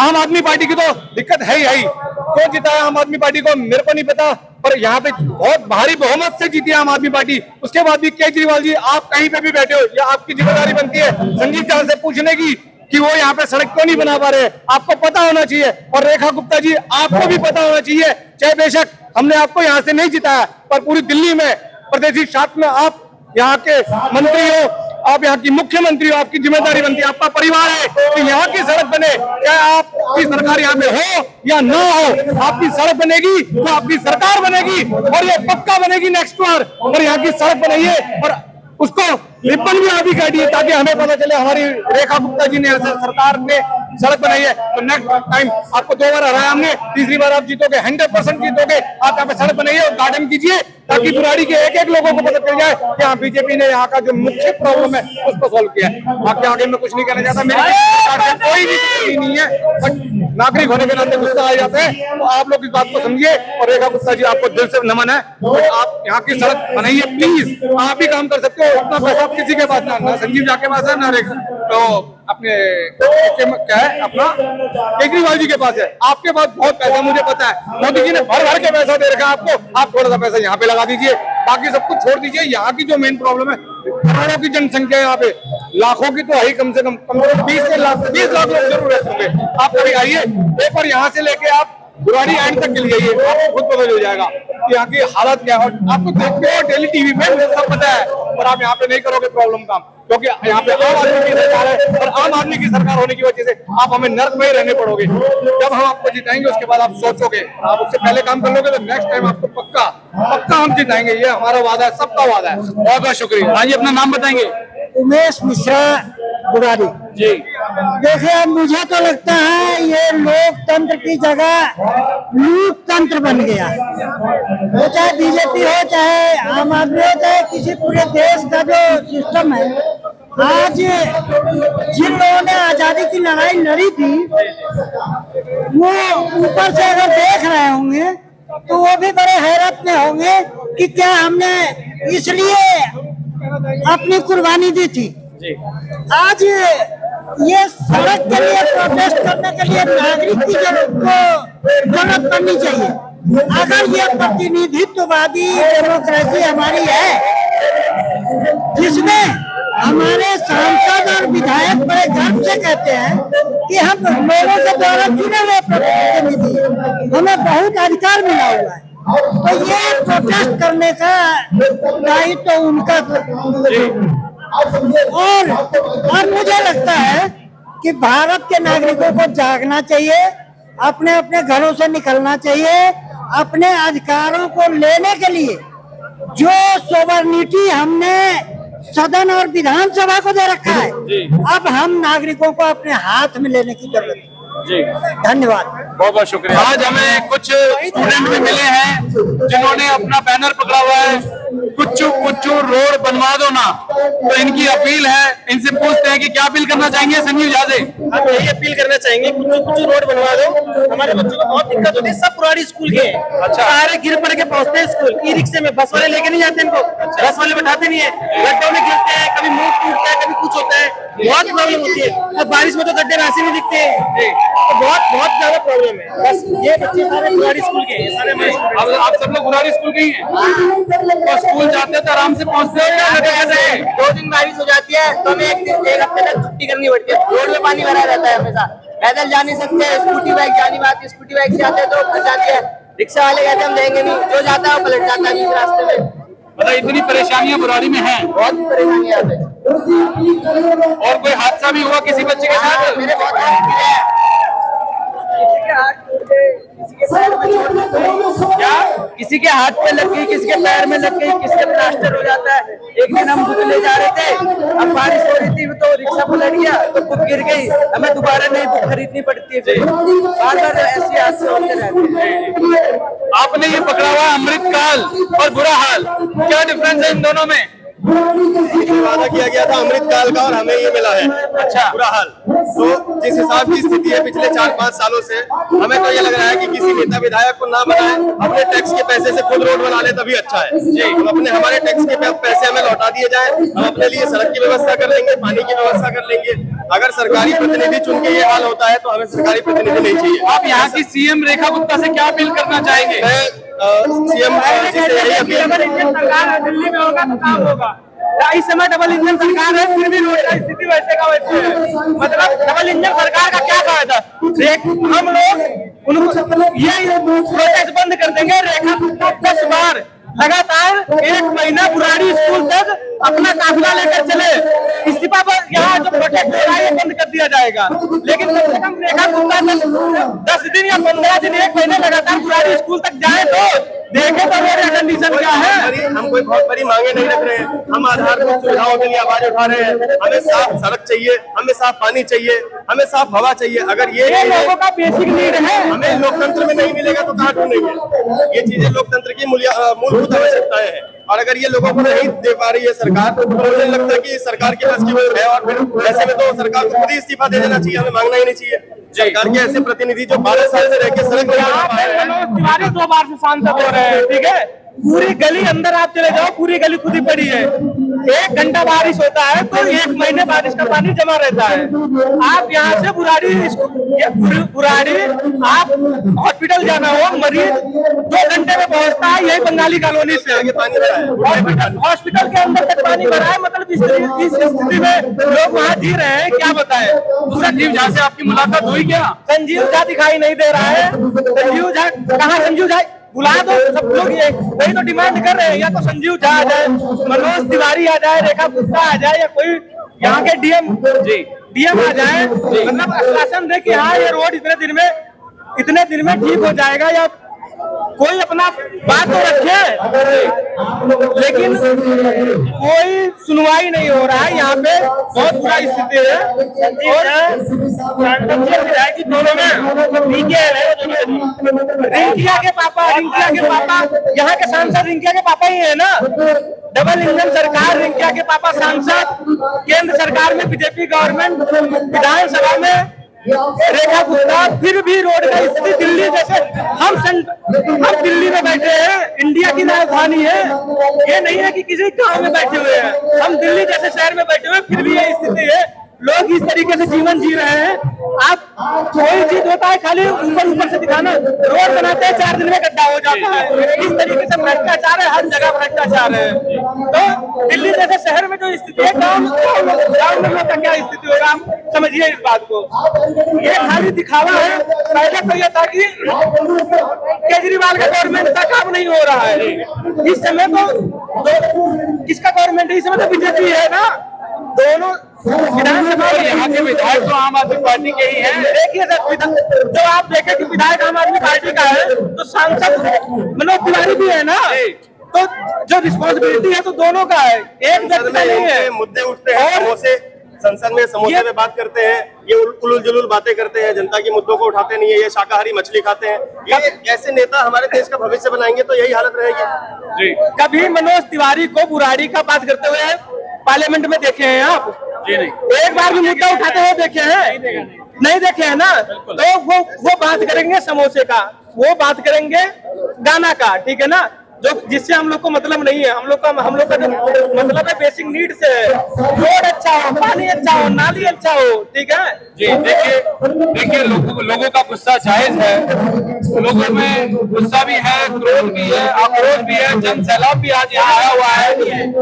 आम आदमी पार्टी की तो दिक्कत है ही। क्यों जिताया आम आदमी पार्टी को मेरे को नहीं पता, पर यहाँ पे बहुत भारी बहुमत से जीती आम आदमी पार्टी। उसके बाद भी केजरीवाल जी आप कहीं पे भी बैठे हो, या आपकी जिम्मेदारी बनती है संजीव झा से पूछने की कि वो यहाँ पे सड़क क्यों नहीं बना पा रहे, आपको पता होना चाहिए। और रेखा गुप्ता जी आपको भी पता होना चाहिए, चाहे बेशक हमने आपको यहाँ से नहीं जिताया, पर पूरी दिल्ली में प्रदेशी शासन में आप यहाँ के मंत्री हो, आप यहाँ की मुख्यमंत्री हो, आपकी जिम्मेदारी बनती है, आपका परिवार है कि यहाँ की सड़क बने। चाहे आपकी सरकार यहाँ पे हो या ना हो, आपकी सड़क बनेगी तो आपकी सरकार बनेगी, और ये पक्का बनेगी नेक्स्ट बार। और यहाँ की सड़क बनाइए और उसको रिबन भी आप ही काटिए, ताकि हमें पता चले हमारी रेखा गुप्ता जी ने, सरकार ने सड़क बनाई है। तो नेक्स्ट टाइम आपको 2 बार हराया हमने, तीसरी बार आप जीतोगे, 100% जीतोगे। आप यहाँ पे सड़क बनाइए और गार्डन कीजिए, ताकि बुराड़ी के एक एक लोगों को पता चल जाए कि हाँ बीजेपी ने यहाँ का जो मुख्य प्रॉब्लम है उसको सॉल्व किया है। बाकी आगे मैं कुछ नहीं कहना चाहता, मेरी कोई भी नहीं है, बट नागरिक होने के नाते गुस्सा आ जाते हैं। तो आप लोग इस बात को समझिए, और रेखा गुप्ता जी आपको दिल से नमन है। तो आप यहाँ की सड़क बनाइए प्लीज, आप ही काम कर सकते हो। उतना पैसा किसी के पास ना संजीव झा के पास है, ना रेखा तो अपने क्या है अपना केजरीवाल जी के पास है। आपके पास बहुत पैसा मुझे पता है, मोदी जी ने भर भर के पैसा दे रखा है आपको, आप थोड़ा सा पैसा यहाँ पे लगा दीजिए, बाकी सब कुछ छोड़ दीजिए। यहाँ की जो मेन प्रॉब्लम है, करोड़ों की जनसंख्या है यहाँ पे, लाखों की तो है ही, कम से कम 20 लाख लोग जरूर रहते होंगे। आप कभी आइए एक बार, यहाँ से लेके आप बुराड़ी एंड तक चली जाइए, आपको खुद पता हो जाएगा कि यहाँ की हालत क्या है। आपको देखते हो डेली टीवी पे, मुझे सब पता है, पर आप यहाँ पे नहीं करोगे प्रॉब्लम काम, क्योंकि यहाँ पे आम आदमी की सरकार है, और आम आदमी की सरकार होने की वजह से आप हमें नर्क में ही रहने पड़ोगे। जब हम आपको जिताएंगे उसके बाद आप सोचोगे, आप उससे पहले काम कर लोगे तो नेक्स्ट टाइम आपको पक्का हम जिताएंगे, ये हमारा वादा है, सबका वादा है। बहुत बहुत शुक्रिया। हाँ जी, अपना नाम बताएंगे। उमेश मिश्रा बुराड़ी जी। देखिए, मुझे तो लगता है ये लोकतंत्र की जगह लूटतंत्र बन गया, वो चाहे बीजेपी हो, चाहे आम आदमी हो, चाहे किसी पूरे देश का जो सिस्टम है। आज जिन लोगों ने आजादी की लड़ाई लड़ी थी, वो ऊपर से अगर देख रहे होंगे तो वो भी बड़े हैरत में होंगे कि क्या हमने इसलिए अपनी कुर्बानी दी थी। आज ये सड़क के लिए प्रोटेस्ट करने के लिए नागरिक की जरूरत पड़नी चाहिए। अगर ये प्रतिनिधित्ववादी डेमोक्रेसी हमारी है, जिसमें हमारे सांसद और विधायक बड़े गर्व से कहते हैं कि हम लोगों के द्वारा चुने हुए प्रतिनिधि, हमें बहुत अधिकार मिला हुआ है, तो ये प्रोटेस्ट करने का दायित्व तो उनका और मुझे लगता है कि भारत के नागरिकों को जागना चाहिए, अपने अपने घरों से निकलना चाहिए, अपने अधिकारों को लेने के लिए जो सॉवरेनिटी हमने सदन और विधानसभा को दे रखा है, अब हम नागरिकों को अपने हाथ में लेने की जरूरत है। जी, धन्यवाद, बहुत बहुत शुक्रिया। आज हमें कुछ स्टूडेंट भी मिले हैं जिन्होंने अपना बैनर पकड़ा हुआ है, कुच्चू कुच्चू रोड बनवा दो ना। तो इनकी अपील है, इनसे पूछते हैं कि क्या अपील करना चाहेंगे संजीव झा से। हम यही अपील करना चाहेंगे, कुच्चू कुच्चू रोड बनवा दो। हमारे बच्चों को बहुत दिक्कत होती है, सब पुरानी स्कूल के हैं। अच्छा। सारे गिर पड़ के पहुंचते हैं स्कूल, ई रिक्शे में, बस वाले लेके नहीं जाते इनको। अच्छा। बस वाले बैठाते नहीं है, गड्ढों में गिरते हैं, कभी मुंह टूटता है, कभी कुछ होता है, बहुत प्रॉब्लम होती है। तो बारिश में तो गड्ढे वैसे नहीं दिखते हैं, तो बहुत ज्यादा प्रॉब्लम है। बस ये बच्चे सारे बुराड़ी स्कूल के हैं, सारे हमारे। आप सब लोग बुराड़ी स्कूल के ही हैं? तो स्कूल जाते तो आराम से पहुंचते हैं। 2 दिन बारिश हो जाती है तो हमें एक हफ्ते तक छुट्टी करनी पड़ती है। रोड में पानी भरा रहता है हमेशा, पैदल जा नहीं सकते, स्कूटी बाइक जानी बात, स्कूटी बाइक से आते हैं तो फंस जाती है, रिक्शा वाले कहते हैं हम देंगे नहीं, जो जाता है वो पलट जाता है बीच रास्ते में। मतलब इतनी परेशानियां बुराड़ी में हैं। बहुत परेशानियां आती है। और कोई हादसा भी हुआ किसी बच्चे के साथ? मेरे बहुत किसी के हाथ टूट गए, किसी के पैर में चोट लग गई, क्या किसी के हाथ पे लग गई, किसी के पैर में लग गई, किसी के प्लास्टर हो जाता है। एक दिन हम बुक ले जा रहे थे, अब बारिश हो रही थी तो रिक्शा पलट गया तो बुक गिर गई, हमें दोबारा नई बुक खरीदनी पड़ती है। फिर बार बार ऐसे हादसे होते रहते हैं। आपने ये पकड़ा हुआ अमृतकाल और बुरा हाल, क्या डिफरेंस है इन दोनों में? वादा किया गया था अमृतकाल का और हमें ये मिला है अच्छा बुरा हाल। तो जिस हिसाब की स्थिति है पिछले 4-5 सालों से, हमें तो ये लग रहा है कि किसी नेता विधायक को ना बनाए, अपने टैक्स के पैसे से खुद रोड बना ले तभी अच्छा है जी। हम अपने हमारे टैक्स के पैसे हमें लौटा दिए जाए, हम अपने लिए सड़क की व्यवस्था कर लेंगे, पानी की व्यवस्था कर लेंगे। अगर सरकारी प्रतिनिधि चुन के ये हाल होता है तो हमें सरकारी प्रतिनिधि नहीं चाहिए। आप यहाँ की सीएम रेखा गुप्ता से क्या अपील करना चाहेंगे? सीएम सरकार दिल्ली में होगा तो काम होगा। इस समय डबल इंजन सरकार है, फिर भी रोड का स्थिति वैसे का वैसे है। मतलब डबल इंजन सरकार का क्या फायदा? हम लोग उनको ये प्रोटेस्ट बंद कर देंगे। रेखा गुप्ता 10 बार लगातार 1 महीना बुराड़ी स्कूल तक अपना काफिला लेकर चले, इस्तीफा पर यहाँ जो प्रोटेस्ट हो रहा है ये बंद कर दिया जाएगा। लेकिन कम से कम रेखा गुप्ता 10 दिन या 15 दिन 1 महीने लगातार बुराड़ी स्कूल तक जाए तो देखे तो मेरे कंडीशन क्या है। हम कोई बहुत बड़ी मांगे नहीं रख रहे हैं, हम आधारभूत सुविधाओं के लिए आवाज उठा रहे हैं। हमें साफ सड़क चाहिए, हमें साफ पानी चाहिए, हमें साफ हवा चाहिए। अगर ये लोगों का बेसिक नीड है, हमें लोकतंत्र में नहीं मिलेगा तो कहाँ ढूंढेंगे? ये चीजें लोकतंत्र की मूलभूत आवश्यकताएं हैं और अगर ये लोगों को नहीं दे पा रही है सरकार तो मुझे लगता है कि सरकार के पास की बात है। और फिर ऐसे में तो सरकार को खुद ही इस्तीफा दे देना चाहिए, हमें मांगना ही नहीं चाहिए। सरकार के ऐसे प्रतिनिधि जो 12 साल से रह के सड़क मनोज तिवारी 2 बार से सांसद हो रहे हैं, ठीक है। पूरी गली अंदर आप चले जाओ, पूरी गली खुद ही पड़ी है। 1 घंटा बारिश होता है तो 1 महीने बारिश का पानी जमा रहता है। आप यहाँ से बुराड़ी आप हॉस्पिटल जाना हो, मरीज 2 घंटे में पहुँचता है, यही बंगाली कॉलोनी से हॉस्पिटल के अंदर तक पानी भरा है। मतलब इस स्थिति में लोग वहाँ जी रहे हैं, क्या बताएं। संजीव झा से आपकी मुलाकात हुई क्या? संजीव झा दिखाई नहीं दे रहा है। संजीव झा कहाँ? संजीव झा बुला दो, सब लोग ये वही तो डिमांड कर रहे हैं, या तो संजीव झा आ जाए, मनोज तिवारी आ जाए, रेखा गुप्ता आ जाए, या कोई यहाँ के डीएम आ जाए। मतलब आश्वासन दे कि हाँ ये रोड इतने दिन में ठीक हो जाएगा, या कोई अपना बात तो रखे। लेकिन कोई सुनवाई नहीं हो रहा है। यहाँ पे बहुत बुरा स्थिति है। और दोनों में रिंकिया के पापा यहाँ के सांसद रिंकिया के पापा ही है ना। डबल इंजन सरकार, रिंकिया के पापा सांसद, केंद्र सरकार में बीजेपी गवर्नमेंट, विधानसभा में रेखा गुप्ता, फिर भी रोड का स्थिति दिल्ली जैसे। हम दिल्ली में बैठे हैं, इंडिया की राजधानी है। ये नहीं है कि किसी गांव में बैठे हुए हैं, हम दिल्ली जैसे शहर में बैठे हुए, फिर भी ये स्थिति है। लोग इस तरीके से जीवन जी रहे हैं। आप कोई चीज होता है खाली ऊपर से दिखाना, रोड बनाते हैं 4 दिन में गड्ढा हो जाता है। इस तरीके से भ्रष्टाचार है, हर जगह भ्रष्टाचार है। तो दिल्ली जैसे शहर में जो स्थिति है, गाँव में लोग का क्या स्थिति होगा, आप समझिए इस बात को। ये खाली दिखावा है। पहले तो ये था कि केजरीवाल का गवर्नमेंट का काम नहीं हो रहा है। इस समय तो किसका गवर्नमेंट है? इस समय तो बीजेपी है ना। दोनों विधानसभा यहाँ के विधायक तो आम आदमी पार्टी के ही हैं। देखिए सर, जो आप देखें कि विधायक आम आदमी पार्टी का है तो सांसद मनोज तिवारी भी है ना। तो जो रिस्पॉन्सिबिलिटी है तो दोनों का है, एक व्यक्ति का नहीं है। मुद्दे उठते हैं, संसद में समोसे में बात करते हैं, ये उलूल जुलूल बातें करते हैं, जनता के मुद्दों को उठाते नहीं है, ये शाकाहारी मछली खाते हैं। ये ऐसे नेता हमारे देश का भविष्य बनाएंगे तो यही हालत रहेगी। कभी मनोज तिवारी को बुराड़ी का बात करते हुए पार्लियामेंट में देखे हैं आप? जी नहीं। एक बार भी मुद्दा उठाते हुए देखे हैं? नहीं देखे हैं ना। तो वो बात करेंगे समोसे का, वो बात करेंगे गाना का, ठीक है ना। जो जिससे हम लोग को मतलब नहीं है। हम लोग का जो मतलब है बेसिक नीड से है, रोड अच्छा हो, पानी अच्छा हो, नाली अच्छा हो, ठीक है जी। देखिए लोगों का गुस्सा जायज है, लोगों में गुस्सा भी है, क्रोध भी है, आक्रोश भी है, जन सैलाब भी आज यहाँ आया हुआ है।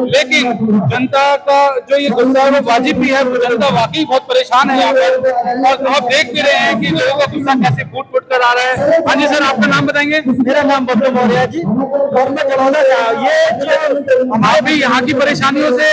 लेकिन जनता का जो ये गुस्सा है वो वाजिब भी है। जनता वाकई बहुत परेशान है यहाँ पर, और आप देख भी रहे हैं कि लोगों का गुस्सा कैसे फूट कर आ रहा है। हाँ जी सर, आपका नाम बताएंगे? मेरा नाम बबलू मौर्य जी, और मैं जलौना से आया हूं। ये जो हमारे भी यहाँ की परेशानियों से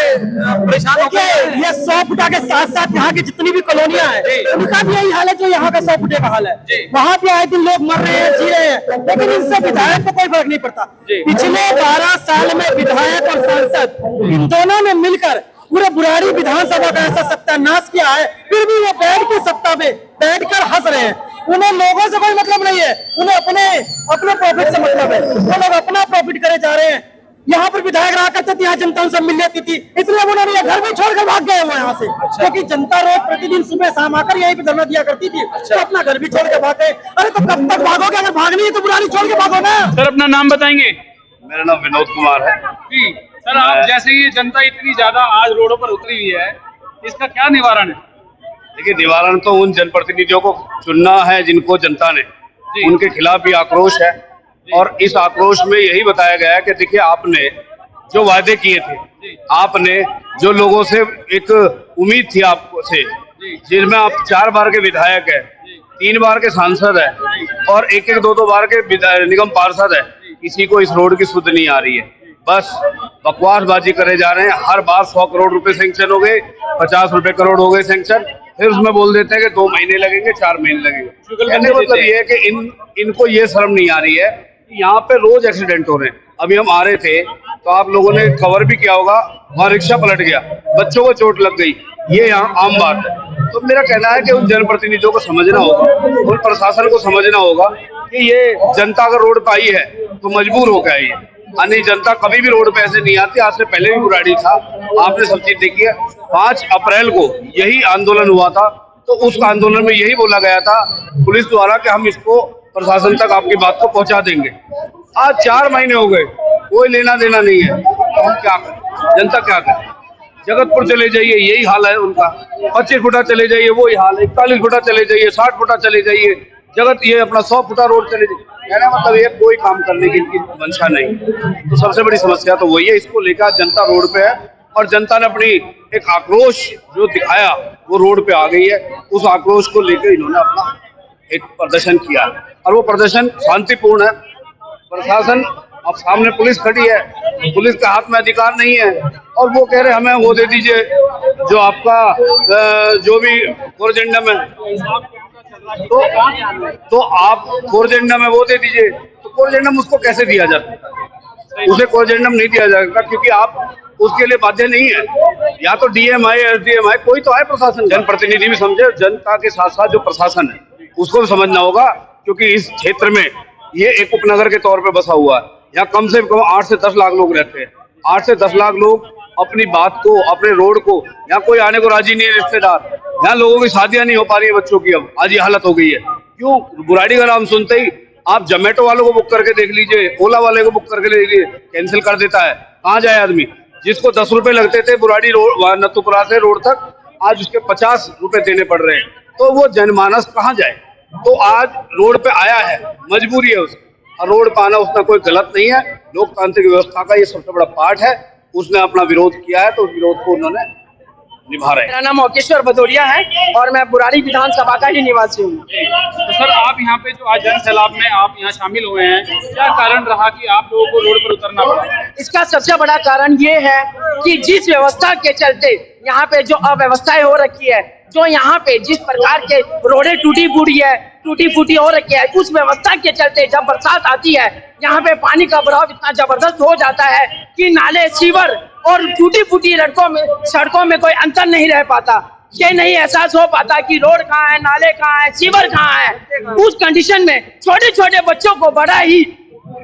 परेशान होकर ये 100 फुटा के साथ साथ यहाँ की जितनी भी कॉलोनियां हैं उनका भी यही हाल है जो यहाँ का 100 फुटे का हाल है। वहाँ भी आए दिन लोग मर रहे हैं, जी रहे हैं, लेकिन इनसे विधायक को कोई फर्क नहीं पड़ता। पिछले 12 साल में विधायक और सांसद इन दोनों ने मिलकर पूरे बुराड़ी विधानसभा का ऐसा सत्यानाश किया है, फिर भी वो बैठ के सत्ता में बैठकर हंस रहे हैं। उन्हें लोगों से कोई मतलब नहीं है, उन्हें अपने प्रॉफिट से मतलब है। वो लोग अपना प्रॉफिट करे जा रहे हैं। यहाँ पर विधायक रहा करते थे, यहाँ जनता उनसे मिल लेती थी, इसलिए उन्होंने ये घर भी छोड़कर भाग गए हुए यहाँ से। क्योंकि जनता रोज प्रतिदिन सुबह शाम आकर यहीं पे धरना दिया करती थी, तो अपना घर भी छोड़ के भाग गए। अरे तो कब तक भागोगे? अगर भागनी है तो बुराड़ी छोड़ के भागो ना। सर अपना नाम बताएंगे? मेरा नाम विनोद कुमार है जी। सर आप जैसे ये जनता इतनी ज्यादा आज रोडों पर उतरी हुई है, इसका क्या निवारण है? देखिए, निवारण तो उन जनप्रतिनिधियों को चुनना है जिनको जनता ने, उनके खिलाफ भी आक्रोश है। और इस आक्रोश में यही बताया गया है कि देखिए, आपने जो वादे किए थे, आपने जो लोगों से एक उम्मीद थी आपको से, जिनमें आप 4 बार के विधायक है, 3 बार के सांसद है और 1-1, 2-2 बार के निगम पार्षद है, किसी को इस रोड की सुध नहीं आ रही है। बस बकवासबाजी करे जा रहे हैं। हर बार 100 करोड़ रुपए सैंक्शन हो गए, 50 करोड़ हो गए सैंक्शन, फिर उसमें बोल देते हैं कि 2 महीने लगेंगे, 4 महीने लगेंगे। कहने का मतलब ये है कि इनको ये शर्म नहीं आ रही है कि यहाँ पे रोज एक्सीडेंट हो रहे हैं। अभी हम आ रहे थे तो आप लोगों ने कवर भी किया होगा, वहाँ रिक्शा पलट गया, बच्चों को चोट लग गई, ये यहाँ आम बात है। तो मेरा कहना है कि उन जनप्रतिनिधियों को समझना होगा, उन प्रशासन को समझना होगा कि ये जनता अगर रोड पे आई है तो मजबूर होकर आई है। नहीं, जनता कभी भी रोड पे ऐसे नहीं आती। आज से पहले भी बुराड़ी था, आपने सब चीज देखी है। 5 अप्रैल को यही आंदोलन हुआ था, तो उस आंदोलन में यही बोला गया था पुलिस द्वारा कि हम इसको प्रशासन तक आपकी बात को पहुंचा देंगे। आज 4 महीने हो गए, कोई लेना देना नहीं है। तो हम क्या करें, जनता क्या करे? जगतपुर चले जाइए, यही हाल है उनका। 25 फुटा चले जाइए, वही हाल है। 41 फुटा चले जाइए, 60 फुटा चले जाइए, ये अपना 100 फुटा रोड चले जाइए। कहने मतलब ये कोई काम करने की इनकी मंशा नहीं। तो सबसे बड़ी समस्या तो वही है, इसको लेकर जनता रोड पे है। और जनता ने अपनी एक आक्रोश जो दिखाया वो रोड पे आ गई है। उस आक्रोश को लेकर इन्होंने अपना एक प्रदर्शन किया और वो प्रदर्शन शांतिपूर्ण है। प्रशासन, अब सामने पुलिस खड़ी है, पुलिस के हाथ में अधिकार नहीं है और वो कह रहे हमें वो दे दीजिए जो आपका जो भी कोरजेंडम है, तो आप कोरजेंडम है वो दे दीजिए। तो कोरजेंडम उसको कैसे दिया जाता है? उसे कोरजेंडम नहीं दिया जाएगा क्योंकि आप उसके लिए बाध्य नहीं है। या तो डीएम आए, एसडीएम आए, कोई तो आए प्रशासन। जनप्रतिनिधि भी समझे, जनता के साथ साथ जो प्रशासन है उसको भी समझना होगा, क्योंकि इस क्षेत्र में ये एक उपनगर के तौर पे बसा हुआ है। यहाँ कम से कम 8 से 10 लाख लोग रहते हैं। 8 से 10 लाख लोग अपनी बात को, अपने रोड को, यहाँ कोई आने को राजी नहीं है रिश्तेदार। यहाँ लोगों की शादियां नहीं हो पा रही है बच्चों की। अब आज ये हालत हो गई है। क्यों? बुराड़ी का नाम सुनते ही आप जोमेटो वालों को बुक करके देख लीजिए, ओला वाले को बुक करके देख लीजिए, कैंसिल कर देता है। कहाँ जाए आदमी? जिसको 10 रुपए लगते थे बुराड़ी रोड नत्थुपुरा से रोड तक, आज उसके 50 रुपए देने पड़ रहे हैं। तो वो जनमानस कहाँ जाए? तो आज रोड पे आया है, मजबूरी है उसकी। और रोड पे आना उसका कोई गलत नहीं है, लोकतांत्रिक व्यवस्था का ये सबसे बड़ा पार्ट है। उसने अपना विरोध किया है तो उस विरोध को उन्होंने निभा रहे हैं। मेरा नाम ओकेश्वर भदौरिया है और मैं बुराड़ी विधानसभा का ही निवासी हूँ। तो सर, आप यहाँ पे जो आज जन सैलाब में आप यहाँ शामिल हुए हैं, क्या कारण रहा कि आप लोगों को रोड पर उतरना पड़ा? इसका सबसे बड़ा कारण ये है कि जिस व्यवस्था के चलते यहाँ पे जो अव्यवस्थाएं हो रखी है, जो यहाँ पे जिस प्रकार के रोडें टूटी फूटी हो रखी है, उस व्यवस्था के चलते जब बरसात आती है यहाँ पे पानी का बहाव इतना जबरदस्त हो जाता है कि नाले, सीवर और टूटी फूटी सड़कों में कोई अंतर नहीं रह पाता। ये नहीं एहसास हो पाता कि रोड कहाँ है, नाले कहाँ है, सीवर कहाँ है। उस कंडीशन में छोटे छोटे बच्चों को बड़ा ही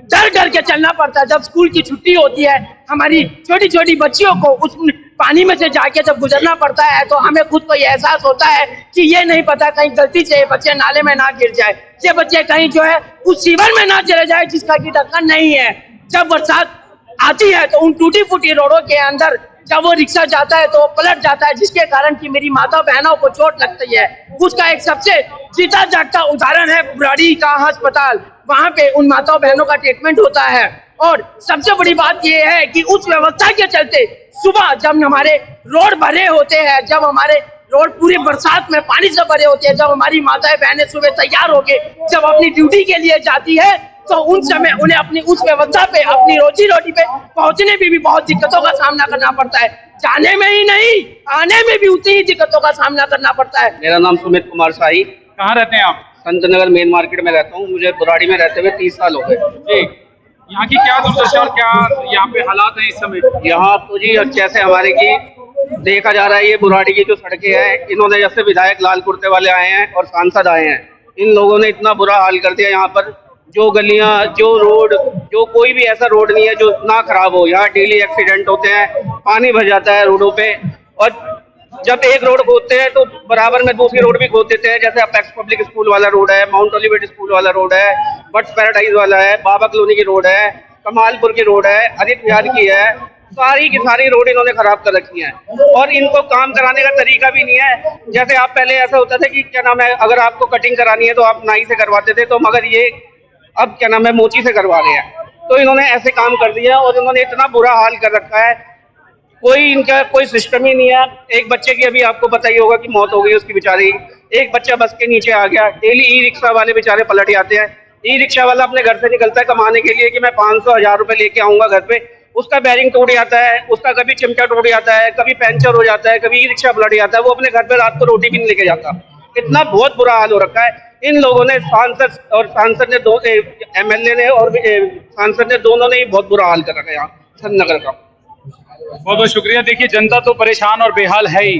डर के चलना पड़ता है। जब स्कूल की छुट्टी होती है, हमारी छोटी छोटी बच्चियों को उस पानी में से जाके जब गुजरना पड़ता है, तो हमें खुद को ये एहसास होता है कि ये नहीं पता कहीं गलती से ये बच्चे नाले में ना गिर जाए, ये बच्चे कहीं जो है उस सीवर में ना चले जाए जिसका की ढक्कन नहीं है। जब बरसात आती है तो उन टूटी फूटी रोडों के अंदर जब वो रिक्शा जाता है तो वो पलट जाता है, जिसके कारण कि मेरी माता बहनों को चोट लगती है। उसका एक सबसे जीता जागता उदाहरण है बुराड़ी का अस्पताल। वहाँ पे उन माता बहनों का ट्रीटमेंट होता है। और सबसे बड़ी बात यह है कि उस व्यवस्था के चलते सुबह जब हमारे रोड भरे होते हैं, जब हमारे रोड पूरी बरसात में पानी से भरे होते हैं, जब हमारी माताएं बहनें सुबह तैयार होके जब अपनी ड्यूटी के लिए जाती है तो उन समय उन्हें अपनी उस व्यवस्था पे, अपनी रोजी रोटी पे पहुंचने में भी बहुत दिक्कतों का सामना करना पड़ता है। जाने में ही नहीं, आने में भी उतनी ही दिक्कतों का सामना करना पड़ता है। मेरा नाम सुमित कुमार शाही। कहाँ रहते हैं आप? संत नगर मेन मार्केट में रहता हूँ। मुझे बुराड़ी में रहते हुए 30 साल हो गए। जी, यहाँ की क्या दुर्दशा और क्या यहाँ पे हालात हैं इस समय? यहाँ तो जी जैसे हमारे की देखा जा रहा है, ये बुराड़ी की जो सड़कें हैं, इन्होंने जैसे विधायक लाल कुर्ते वाले आए हैं और सांसद आए हैं, इन लोगों ने इतना बुरा हाल कर दिया। यहाँ पर जो गलियां, जो रोड, जो कोई भी ऐसा रोड नहीं है जो ना खराब हो। यहाँ डेली एक्सीडेंट होते हैं, पानी भर जाता है रोडों पे, और जब एक रोड खोदते हैं तो बराबर में दूसरी रोड भी खोद देते हैं। जैसे अपेक्स पब्लिक स्कूल वाला रोड है, माउंट ओलिवेट स्कूल वाला रोड है, बट्स पैराडाइज वाला है, बाबा कॉलोनी की रोड है, कमालपुर की रोड है, हरित विहार की है, सारी की सारी रोड इन्होंने खराब कर रखी है। और इनको काम कराने का तरीका भी नहीं है। जैसे आप पहले ऐसा होता था कि क्या नाम है, अगर आपको कटिंग करानी है तो आप नाई से करवाते थे, तो मगर ये अब क्या नाम है मोची से करवा रहे हैं। तो इन्होंने ऐसे काम कर दिया और इन्होंने इतना बुरा हाल कर रखा है, कोई इनका कोई सिस्टम ही नहीं है। एक बच्चे की अभी आपको पता ही होगा कि मौत हो गई उसकी बेचारी, एक बच्चा बस के नीचे आ गया। डेली ई रिक्शा वाले बेचारे पलट जाते हैं। ई रिक्शा वाला अपने घर से निकलता है कमाने के लिए कि मैं 500-1000 रुपए लेके आऊंगा घर पे, उसका बैरिंग टूट जाता है, उसका कभी चिमटा टूट जाता है, कभी पंचर हो जाता है, कभी ई रिक्शा पलट जाता है, वो अपने घर पे रात को रोटी भी नहीं लेके जाता। इतना बहुत बुरा हाल हो रखा है। इन लोगों ने सांसद ने दो MLA ने और सांसद ने दोनों ने ही बहुत बुरा हाल कर रखा है यहाँ संत नगर का। बहुत बहुत शुक्रिया। देखिए, जनता तो परेशान और बेहाल है ही,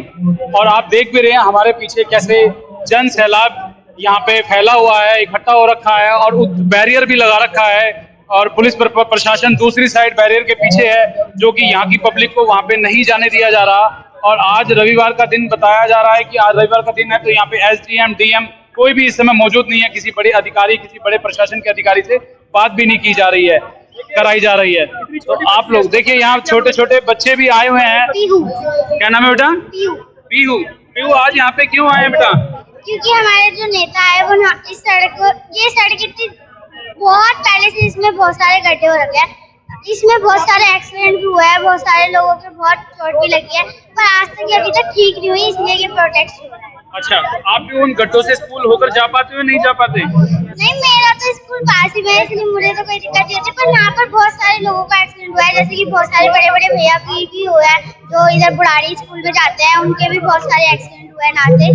और आप देख भी रहे हैं हमारे पीछे कैसे जन सैलाब यहाँ पे फैला हुआ है, इकट्ठा हो रखा है, और बैरियर भी लगा रखा है, और पुलिस प्रशासन दूसरी साइड बैरियर के पीछे है, जो कि यहाँ की पब्लिक को वहाँ पे नहीं जाने दिया जा रहा। और आज रविवार का दिन बताया जा रहा है कि आज रविवार का दिन है, तो यहाँ पे SDM DM कोई भी इस समय मौजूद नहीं है। किसी बड़े अधिकारी, किसी बड़े प्रशासन के अधिकारी से बात भी नहीं की जा रही है, कराई जा रही है। तो आप लोग देखिए, यहाँ छोटे छोटे बच्चे भी आए हुए हैं। क्या नाम है बेटा? पीहू। पीहू, आज यहाँ पे क्यों आए हैं बेटा? क्योंकि हमारे जो नेता है वो इस सड़क को, ये सड़क इतनी बहुत पहले से इसमें बहुत सारे गड्ढे हो रखे हैं, इसमें बहुत सारे एक्सीडेंट भी हुआ है, बहुत सारे लोगों को बहुत चोट भी लगी है, पर आज तक ये अभी तक ठीक नहीं हुई, इसलिए ये प्रोटेक्ट हो रहा है। अच्छा, आप भी उन गड्ढों से स्कूल होकर जा पाते हो, नहीं जा पाते? नहीं, मेरा तो स्कूल पास ही में है, इसलिए मुझे तो कोई दिक्कत नहीं होती, पर यहाँ पर बहुत सारे लोगों का एक्सीडेंट हुआ है, जैसे कि बहुत सारे बड़े बड़े भैया की भी हुआ है जो इधर बुराड़ी स्कूल में जाते हैं, उनके भी बहुत सारे एक्सीडेंट हुए हैं ना से।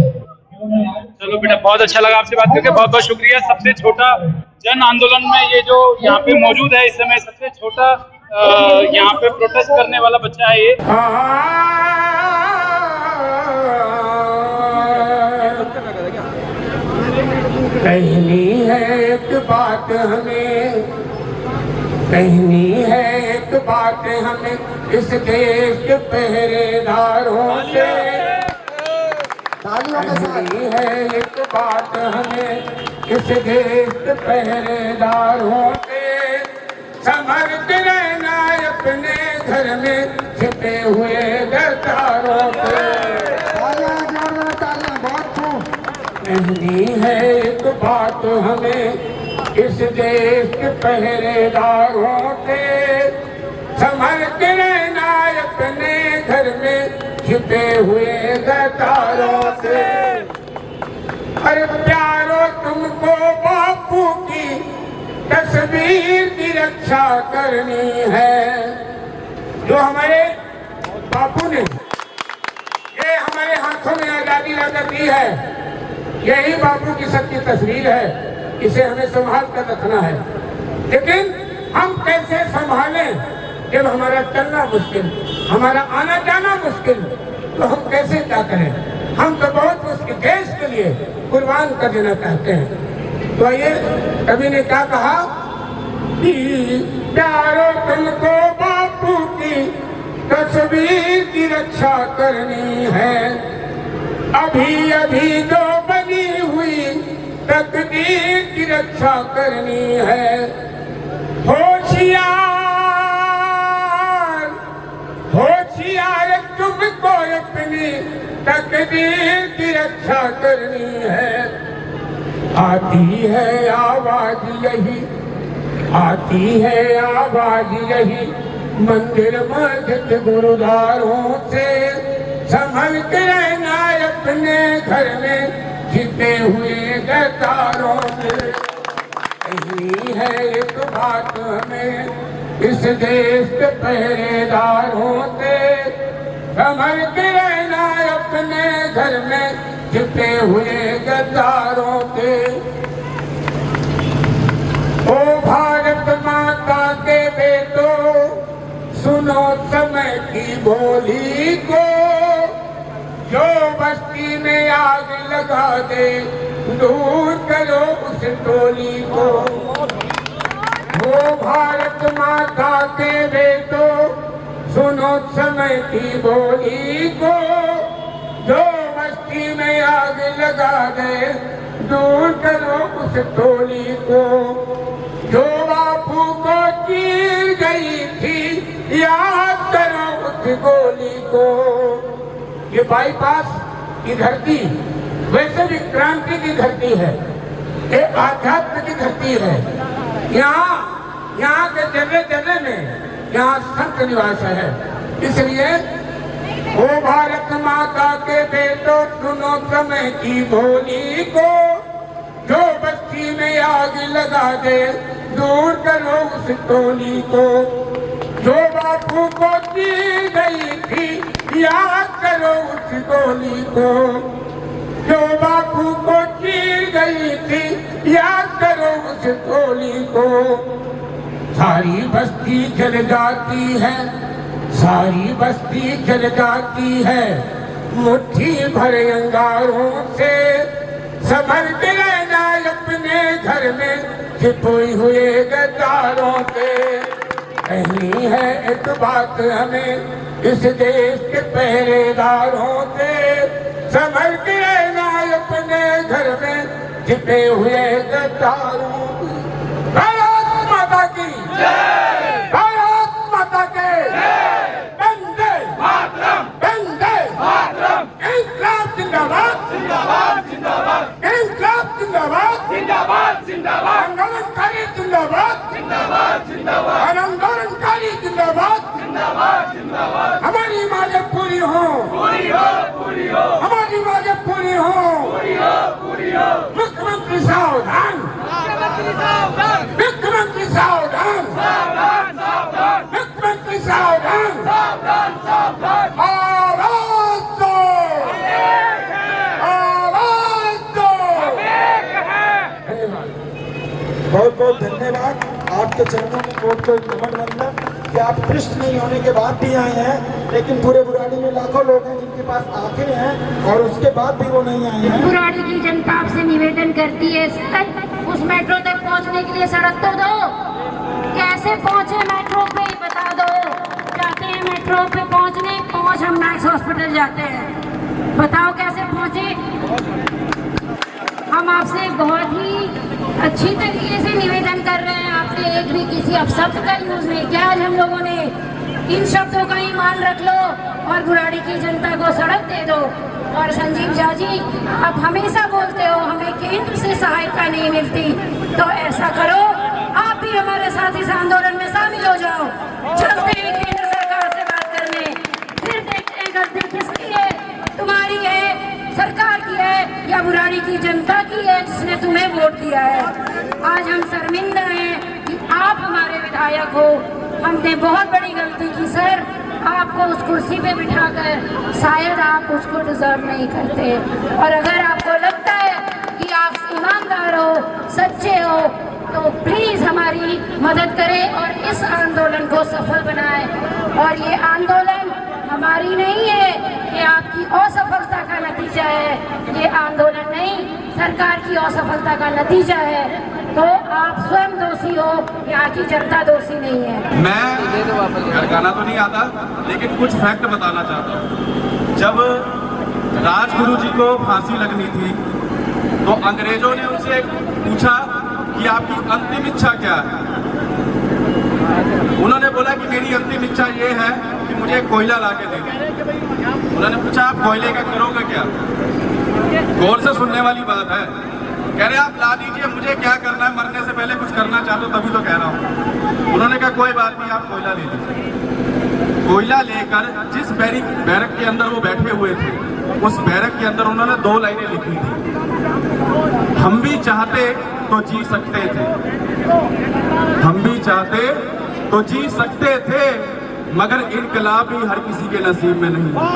चलो बेटा, बहुत अच्छा लगा आपसे बात करके, बहुत बहुत शुक्रिया। सबसे छोटा जन आंदोलन में ये जो यहाँ पे मौजूद है इस समय, सबसे छोटा यहाँ पे प्रोटेस्ट करने वाला बच्चा है ये। कहनी है एक बात हमें, कहनी है एक बात हमें इस देश के पहरेदारों से, कहनी है एक बात हमें इस देश के पहरेदारों से, संभल के रहना अपने घर में छिपे हुए गद्दारों से। कहनी है एक बात हमें इस देश के पहरेदारों से, संभल के रहना अपने घर में छिपे हुए गद्दारों से। अरे प्यारो, तुमको बापू की तस्वीर की रक्षा करनी है, जो हमारे बापू ने, ये हमारे हाथों में आजादी लाकर दी है, यही बापू की सच्ची तस्वीर है, इसे हमें संभाल कर रखना है। लेकिन हम कैसे संभालें जब हमारा चलना मुश्किल, हमारा आना जाना मुश्किल, तो हम कैसे क्या करें? हम तो बहुत उसके देश के लिए कुर्बान कर देना चाहते हैं। तो ये कवि ने क्या कहा कि प्यारो, तुमको बापू की तस्वीर की रक्षा करनी है, अभी अभी जो बनी हुई तकदीर की रक्षा करनी है, होशियार यार तुमको अपनी तकदीर की रक्षा करनी है। आती है आवाज यही, आती है आवाज यही मंदिर मस्जिद गुरुद्वारों से। संभल के रहना अपने घर में छिपे हुए गद्दारों से। यही है एक बात हमें इस देश के पहरेदारों से। संभल के रहना अपने घर में छिपे हुए गद्दारों से। ओ भारत माता के बेटो सुनो समय की बोली को। जो बस्ती में आग लगा दे दूर करो उस टोली को। वो भारत माता के बेटो सुनो समय की बोली को। जो बस्ती में आग लगा दे दूर करो उस टोली को। जो बापू को चीर गई थी याद करो उस गोली को। ये बाईपास की धरती वैसे भी क्रांति की धरती है, ये आध्यात्म की धरती है। यहाँ के जगह जगह में यहाँ संत निवास है। इसलिए ओ भारत माता के बेटो सुनो समय की बोली को। जो बस्ती में आग लगा दे दूर करो उस टोली को। जो बापू को चीर गई थी याद करो उस गोली को। जो बापू को चीर गई थी याद करो उस गोली को। सारी बस्ती जल जाती है, सारी बस्ती जल जाती है मुट्ठी भर अंगारों से। संभल के रहना अपने घर में छिपे हुए गद्दारों से। कहीं है एक बात हमें इस देश के पहरेदारों से। संभल के रहना अपने घर में छिपे हुए गद्दारों से। भारत माता की जय, भारत माता के वंदे मातरम, वंदे मातरम। इंकलाब जिंदाबाद, जिंदाबाद जिंदाबाद। इंकलाब जिंदाबाद, जिंदाबाद जिंदाबाद। आंदोलनकारी जिंदाबाद, जिंदाबाद जिंदाबाद। आंदोलनकारी जिंदाबाद, जिंदाबाद जिंदाबाद। हमारी मांगे पूरी हो, पूरी हो, पूरी हो। हमारी मांगे पूरी हो, पूरी हो, पूरी हो। मुख्यमंत्री सावधान, मुख्यमंत्री सावधान, मुख्यमंत्री सावधान, सावधान सावधान। मुख्यमंत्री सावधान, सावधान सावधान। आवाज दो, आवाज दो। बहुत बहुत धन्यवाद। आपके चरणों में कोट कोट नमन वंदन कि आप पृष्ठ नहीं होने के बाद भी आए हैं, लेकिन पूरे बुराड़ी में लाखों लोग हैं जिनके पास आंखें हैं और उसके बाद भी वो नहीं आए हैं। बुराड़ी की जनता आपसे निवेदन करती है उस मेट्रो तक पहुंचने के लिए सड़क तो दो। कैसे पहुंचे मेट्रो पे बता दो। जाते हैं मेट्रो पे पहुंचने, पहुंच हम मैक्स हॉस्पिटल जाते हैं, बताओ कैसे पहुंचे। हम आपसे बहुत ही अच्छी तरीके से निवेदन कर रहे हैं। आपने एक भी किसी अपशब्द का यूज नहीं किया। आज हम लोगों ने इन शब्दों का ही मान रख लो और बुराड़ी की जनता को सड़क दे दो। और संजीव झा जी, आप हमेशा बोलते हो हमें केंद्र से सहायता नहीं मिलती, तो ऐसा करो आप भी हमारे साथ इस आंदोलन में शामिल हो जाओ। चलते हैं केंद्र सरकार से बात करने, फिर देखते हैं गलती किसकी है, तुम्हारी है, सरकार की है या बुराड़ी की जनता की है जिसने तुम्हें वोट दिया है। आज हम शर्मिंदा हैं कि आप हमारे विधायक हो। हमने बहुत बड़ी गलती की सर, आपको उस कुर्सी पे बिठाकर शायद आप उसको डिजर्व नहीं करते। और अगर आपको लगता है कि आप ईमानदार हो, सच्चे हो, तो प्लीज हमारी मदद करें और इस आंदोलन को सफल बनाएं। और ये आंदोलन हमारी नहीं है, ये आपकी असफलता का नतीजा है। ये आंदोलन नहीं, सरकार की असफलता का नतीजा है। तो आप स्वयं दोषी हो, यहाँ की जनता दोषी नहीं है। मैं गाना तो नहीं आता, लेकिन कुछ फैक्ट बताना चाहता हूँ। जब राजगुरु जी को फांसी लगनी थी तो अंग्रेजों ने उनसे पूछा कि आपकी अंतिम इच्छा क्या है। उन्होंने बोला कि मेरी अंतिम इच्छा ये है कि मुझे कोयला ला के दे दो। उन्होंने पूछा आप कोयले का करोगे क्या? गौर से सुनने वाली बात है। कह रहे आप ला दीजिए, मुझे क्या करना है, मरने से पहले कुछ करना चाहते हो तभी तो कह रहा हूँ। उन्होंने कहा कोई बात नहीं, आप कोयला ले लीजिए। कोयला लेकर जिस बैरक के अंदर वो बैठे हुए थे, उस बैरक के अंदर उन्होंने 2 लाइनें लिखी थी, हम भी चाहते तो जी सकते थे, हम भी चाहते तो जी सकते थे, मगर इनकलाब भी हर किसी के नसीब में नहीं होता।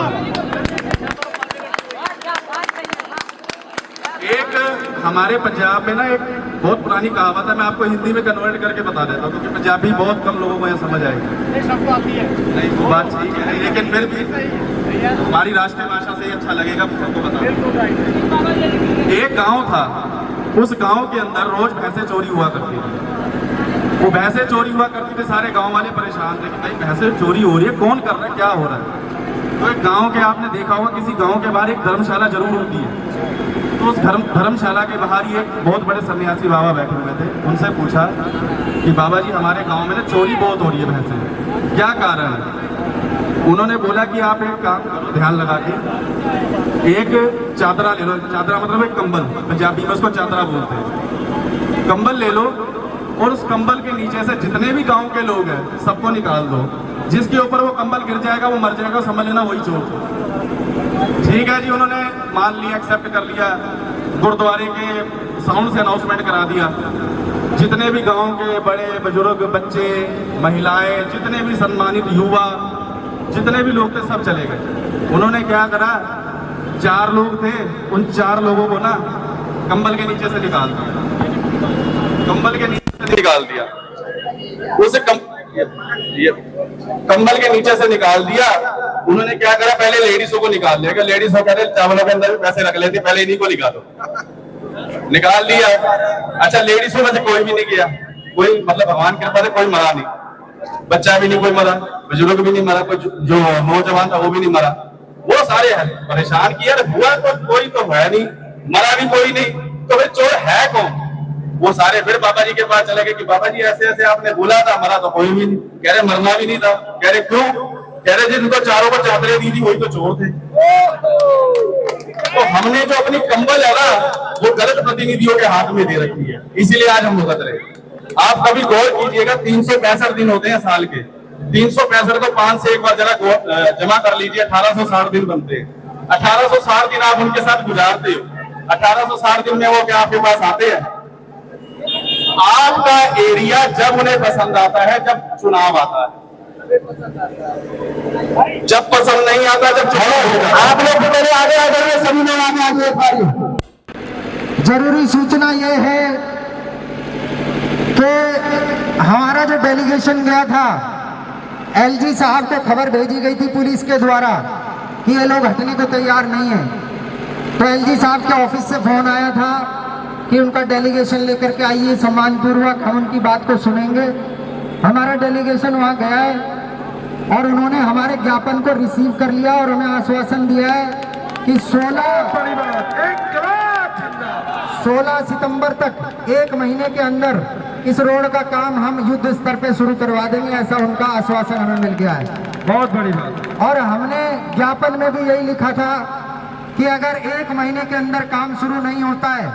एक हमारे पंजाब में ना एक बहुत पुरानी कहावत है, मैं आपको हिंदी में कन्वर्ट करके बता देता हूँ क्योंकि पंजाबी बहुत कम लोगों को यह समझ आएगी। सबको आती है नहीं, वो बात ठीक है, लेकिन फिर भी हमारी राष्ट्रीय भाषा से ही अच्छा लगेगा सबको बता। एक गांव था, उस गांव के अंदर रोज भैंसें चोरी हुआ करती थी। वो भैंसें चोरी हुआ करती थी, सारे गांव वाले परेशान थे कि भाई भैंसें चोरी हो रही है, कौन कर रहा है, क्या हो रहा है। तो एक गांव के, आपने देखा होगा किसी गांव के बाहर एक धर्मशाला जरूर होती है, तो उस धर्मशाला के बाहर ही एक बहुत बड़े सन्यासी बाबा बैठे हुए थे। उनसे पूछा कि बाबा जी हमारे गांव में ना चोरी बहुत हो रही है भैंसें, क्या कारण है? उन्होंने बोला कि आप एक काम करो, ध्यान लगा के एक चादरा ले लो, चादरा मतलब एक कंबल, पंजाबी में उसको चादरा बोलते हैं। कंबल ले लो और उस कंबल के नीचे से जितने भी गांव के लोग हैं सबको निकाल दो, जिसके ऊपर वो कंबल गिर जाएगा वो मर जाएगा, समझ लेना वही चोर। ठीक है जी, उन्होंने मान लिया, एक्सेप्ट कर लिया। गुरुद्वारे के साउंड से अनाउंसमेंट करा दिया, जितने भी गांव के बड़े बुजुर्ग, बच्चे, महिलाएं, जितने भी सम्मानित युवा, जितने भी लोग थे सब चले गए। उन्होंने क्या करा, 4 लोग थे, उन 4 लोगों को ना कंबल के नीचे से निकाल दिया, कंबल के नीचे से निकाल दिया, उसे कंबल के नीचे से निकाल दिया। उन्होंने क्या करा, पहले लेडीजों को निकाल लिया, लेडीजों कह रहे चावलों के अंदर भी पैसे रख लेते, पहले इन्हीं को निकालो, निकाल लिया। अच्छा, लेडीजों में से कोई भी नहीं गया, कोई मतलब भगवान कृपा से कोई मरा नहीं, बच्चा भी नहीं कोई मरा, बुजुर्ग भी नहीं मरा, कोई जो नौजवान था वो भी नहीं मरा। वो सारे परेशान किया, हुआ तो कोई तो है नहीं, मरा भी कोई नहीं, तो फिर चोर है कौन? वो सारे फिर बाबा जी के पास चले गए कि बाबा जी ऐसे ऐसे आपने बोला था, मरा तो कोई भी नहीं। कह रहे मरना भी नहीं था। कह रहे क्यों? कह रहे जिनको चारों पर चादरें दी थी वही तो चोर थे। तो हमने जो अपनी कंबल है ना वो गलत प्रतिनिधियों के हाथ में दे रखी है, इसीलिए आज हम भुगत रहे। आप कभी गौर कीजिएगा, 365 दिन होते हैं साल के, 365 को 5 से एक बार जरा जमा कर लीजिए, 1860 दिन बनते हैं। 1860 दिन आप उनके साथ गुजारते हो। 1860 दिन में वो क्या आपके पास आते हैं? आपका एरिया जब उन्हें पसंद आता है, जब चुनाव आता है, जब पसंद नहीं आता, जब चुनाव। आप लोग पहले आगे आ जाइए, सभी लोग आगे आगे एक बार। जरूरी सूचना ये है कि हमारा जो डेलीगेशन गया था, एलजी साहब को खबर भेजी गई थी पुलिस के द्वारा कि ये लोग हटने को तैयार नहीं है। तो एलजी साहब के ऑफिस से फोन आया था कि उनका डेलीगेशन लेकर के आइए, सम्मानपूर्वक हम उनकी बात को सुनेंगे। हमारा डेलीगेशन वहाँ गया है और उन्होंने हमारे ज्ञापन को रिसीव कर लिया और हमें आश्वासन दिया है कि 16 सितंबर तक 1 महीने के अंदर इस रोड का काम हम युद्ध स्तर पे शुरू करवा देंगे, ऐसा उनका आश्वासन हमें मिल गया है। बहुत बड़ी बात। और हमने ज्ञापन में भी यही लिखा था कि अगर 1 महीने के अंदर काम शुरू नहीं होता है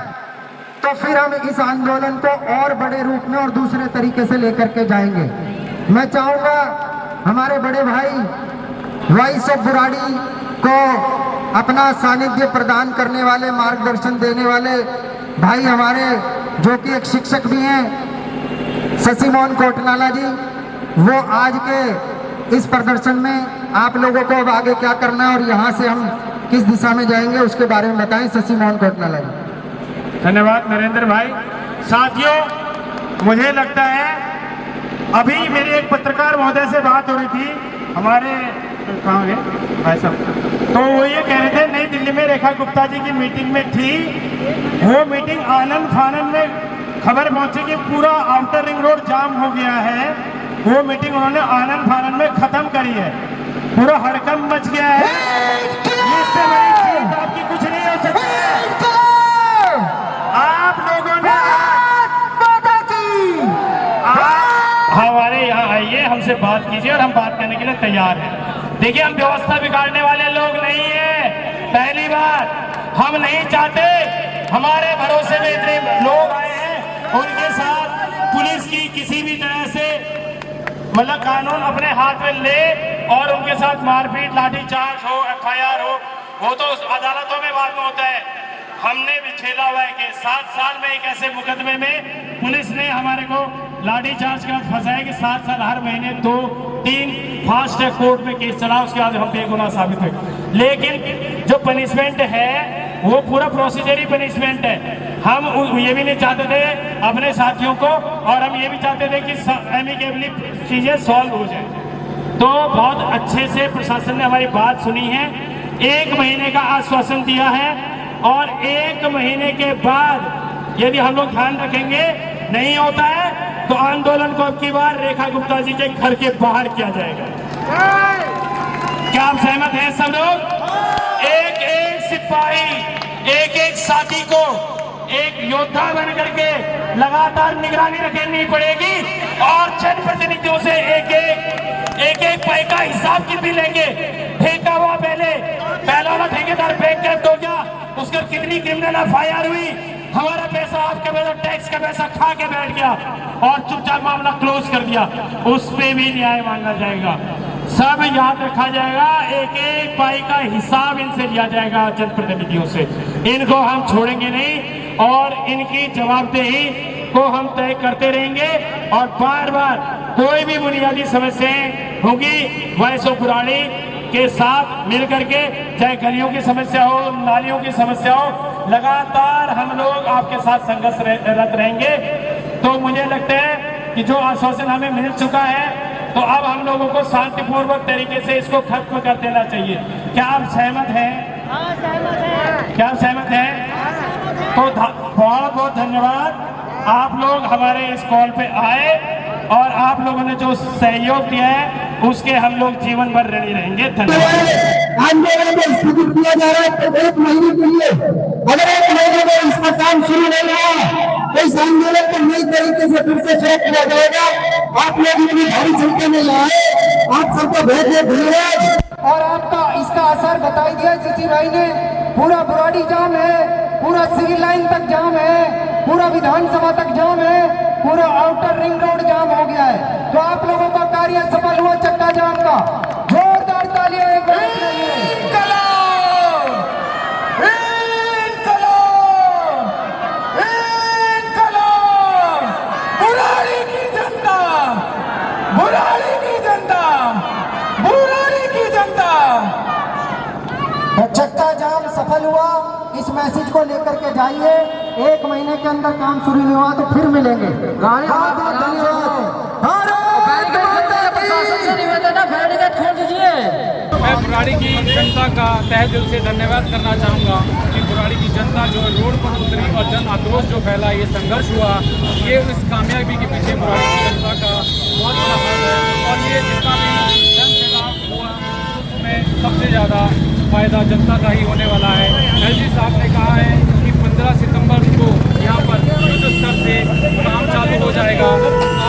तो फिर हम इस आंदोलन को और बड़े रूप में और दूसरे तरीके से लेकर के जाएंगे। मैं चाहूंगा हमारे बड़े भाई वॉइस ऑफ बुराड़ी को अपना सानिध्य प्रदान करने वाले, मार्गदर्शन देने वाले भाई हमारे जो कि एक शिक्षक भी हैं, शशि मोहन कोटनाला जी, वो आज के इस प्रदर्शन में आप लोगों को अब आगे क्या करना है और यहाँ से हम किस दिशा में जाएंगे उसके बारे में बताएं। शशि मोहन कोटनाला जी। धन्यवाद नरेंद्र भाई। साथियों, मुझे लगता है अभी मेरी एक पत्रकार महोदय से बात हो रही थी, हमारे कहाँ गए भाई साहब, तो वो ये कह रहे थे नई दिल्ली में रेखा गुप्ता जी की मीटिंग में थी, वो मीटिंग आनंद फानंद में खबर पहुंची कि पूरा आउटर रिंग रोड जाम हो गया है। वो मीटिंग उन्होंने आनंद फानंद में खत्म करी है, पूरा हड़कंप मच गया है। इससे बड़ी चीज आपकी कुछ नहीं हो सकती। आप लोगों ने हमारे यहाँ आइए, हमसे बात कीजिए और हम बात करने के लिए तैयार हैं। देखिए, हम व्यवस्था बिगाड़ने वाले लोग नहीं है। पहली बात, हम नहीं चाहते हमारे भरोसे में इतने लोग आए हैं, उनके साथ पुलिस की किसी भी तरह से मतलब कानून अपने हाथ में ले और उनके साथ मारपीट, लाठीचार्ज हो, FIR हो, वो तो अदालतों में बाद में होता है। हमने भी झेला हुआ है कि 7 साल में एक ऐसे मुकदमे में पुलिस ने हमारे को लाठीचार्ज के बाद फंसाया कि 7 साल हर महीने 2-3 फास्ट ट्रैक कोर्ट में केस चला, उसके बाद हम बेगुनाह साबित हुए। लेकिन जो पनिशमेंट है वो पूरा प्रोसीजरी पनिशमेंट है। हम ये भी नहीं चाहते थे अपने साथियों को, और हम ये भी चाहते थे कि एमिकेबली चीजें सॉल्व हो जाए। तो बहुत अच्छे से प्रशासन ने हमारी बात सुनी है, 1 महीने का आश्वासन दिया है, और 1 महीने के बाद यदि हम लोग ध्यान रखेंगे नहीं होता है तो आंदोलन को अब की बार रेखा गुप्ता जी के घर के बाहर किया जाएगा। क्या आप सहमत हैं सब लोग? एक एक सिपाही, एक एक साथी को एक योद्धा बन करके लगातार निगरानी रखनी पड़ेगी, और जनप्रतिनिधियों से एक एक पैसे का हिसाब कितनी लेंगे। ठेका हुआ पहला वाला ठेकेदार बैंक हो गया, उसका कितनी क्रिमिनल FIR हुई, हमारा पैसा, आपका पैसा, टैक्स का पैसा खा के बैठ गया और चुपचाप मामला क्लोज कर दिया, उस पे भी न्याय मांगा जाएगा। सब याद रखा जाएगा, एक एक पाई का हिसाब इनसे लिया जाएगा जनप्रतिनिधियों से। इनको हम छोड़ेंगे नहीं और इनकी जवाबदेही को हम तय करते रहेंगे, और बार बार कोई भी बुनियादी समस्याएं होंगी वैसो बुराड़ी के साथ मिल करके, चाहे गलियों की समस्या हो, नालियों की समस्या हो, लगातार हम लोग आपके साथ संघर्षरत रहेंगे। तो मुझे लगता है कि जो आश्वासन हमें मिल चुका है, तो अब हम लोगों को शांतिपूर्वक तरीके से इसको खत्म कर देना चाहिए। क्या आप सहमत हैं? क्या आप सहमत हैं? तो बहुत बहुत धन्यवाद, आप लोग हमारे इस कॉल पे आए और आप लोगों ने जो सहयोग दिया है उसके हम लोग जीवन भर ऋणी रहेंगे। धन्यवाद। आंदोलन में स्थगित किया जा रहा है तो 1 महीने के लिए, अगर 1 महीने में इसका काम शुरू नहीं हुआ तो इस आंदोलन को नई तरीके से फिर से शुरू किया जाएगा। आप लोग इतनी भारी संख्या में आए, आप सबको बहुत बहुत धन्यवाद। और आपका इसका असर बताई दिया जीसी भाई ने, पूरा बुराड़ी जाम है, पूरा सिविल लाइन तक जाम है, पूरा विधानसभा तक जाम है, पूरा आउटर रिंग रोड जाम हो गया है। तो आप लोगों का कार्य सफल हुआ चक्का जाम का, जोरदार तालियां एक बार के लिए। बुराड़ी की जनता, बुराड़ी की जनता, बुराड़ी की जनता। तो चक्का जाम सफल हुआ, इस मैसेज को लेकर के जाइए। 1 महीने के अंदर काम शुरू नहीं हुआ तो फिर मिलेंगे। मैं बुराड़ी की जनता का तहे दिल से धन्यवाद करना चाहूँगा कि बुराड़ी की जनता जो रोड पर उतरी और जन आक्रोश जो फैला, ये संघर्ष हुआ, ये इस कामयाबी के पीछे बुराड़ी की जनता का बहुत बड़ा हाथ है। और ये जितना भी जन सैलाब हुआ उसमें सबसे ज़्यादा फायदा जनता का ही होने वाला है। LG साहब ने कहा है कि 15 सितंबर को यहाँ पर युद्ध स्तर से काम चालू हो जाएगा,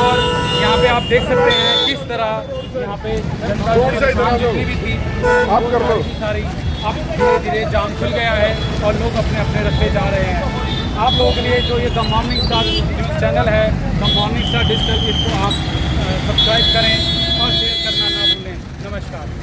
और यहाँ पे आप देख सकते हैं किस तरह यहाँ पे जनता जितनी भी थी सारी अब धीरे धीरे जाम खुल गया है और लोग अपने अपने रास्ते जा रहे हैं। आप लोगों के लिए जो ये the morning star news channel है, द मॉर्निंग स्टार डिजिटल, इसको आप सब्सक्राइब करें और शेयर करना ना भूलें। नमस्कार।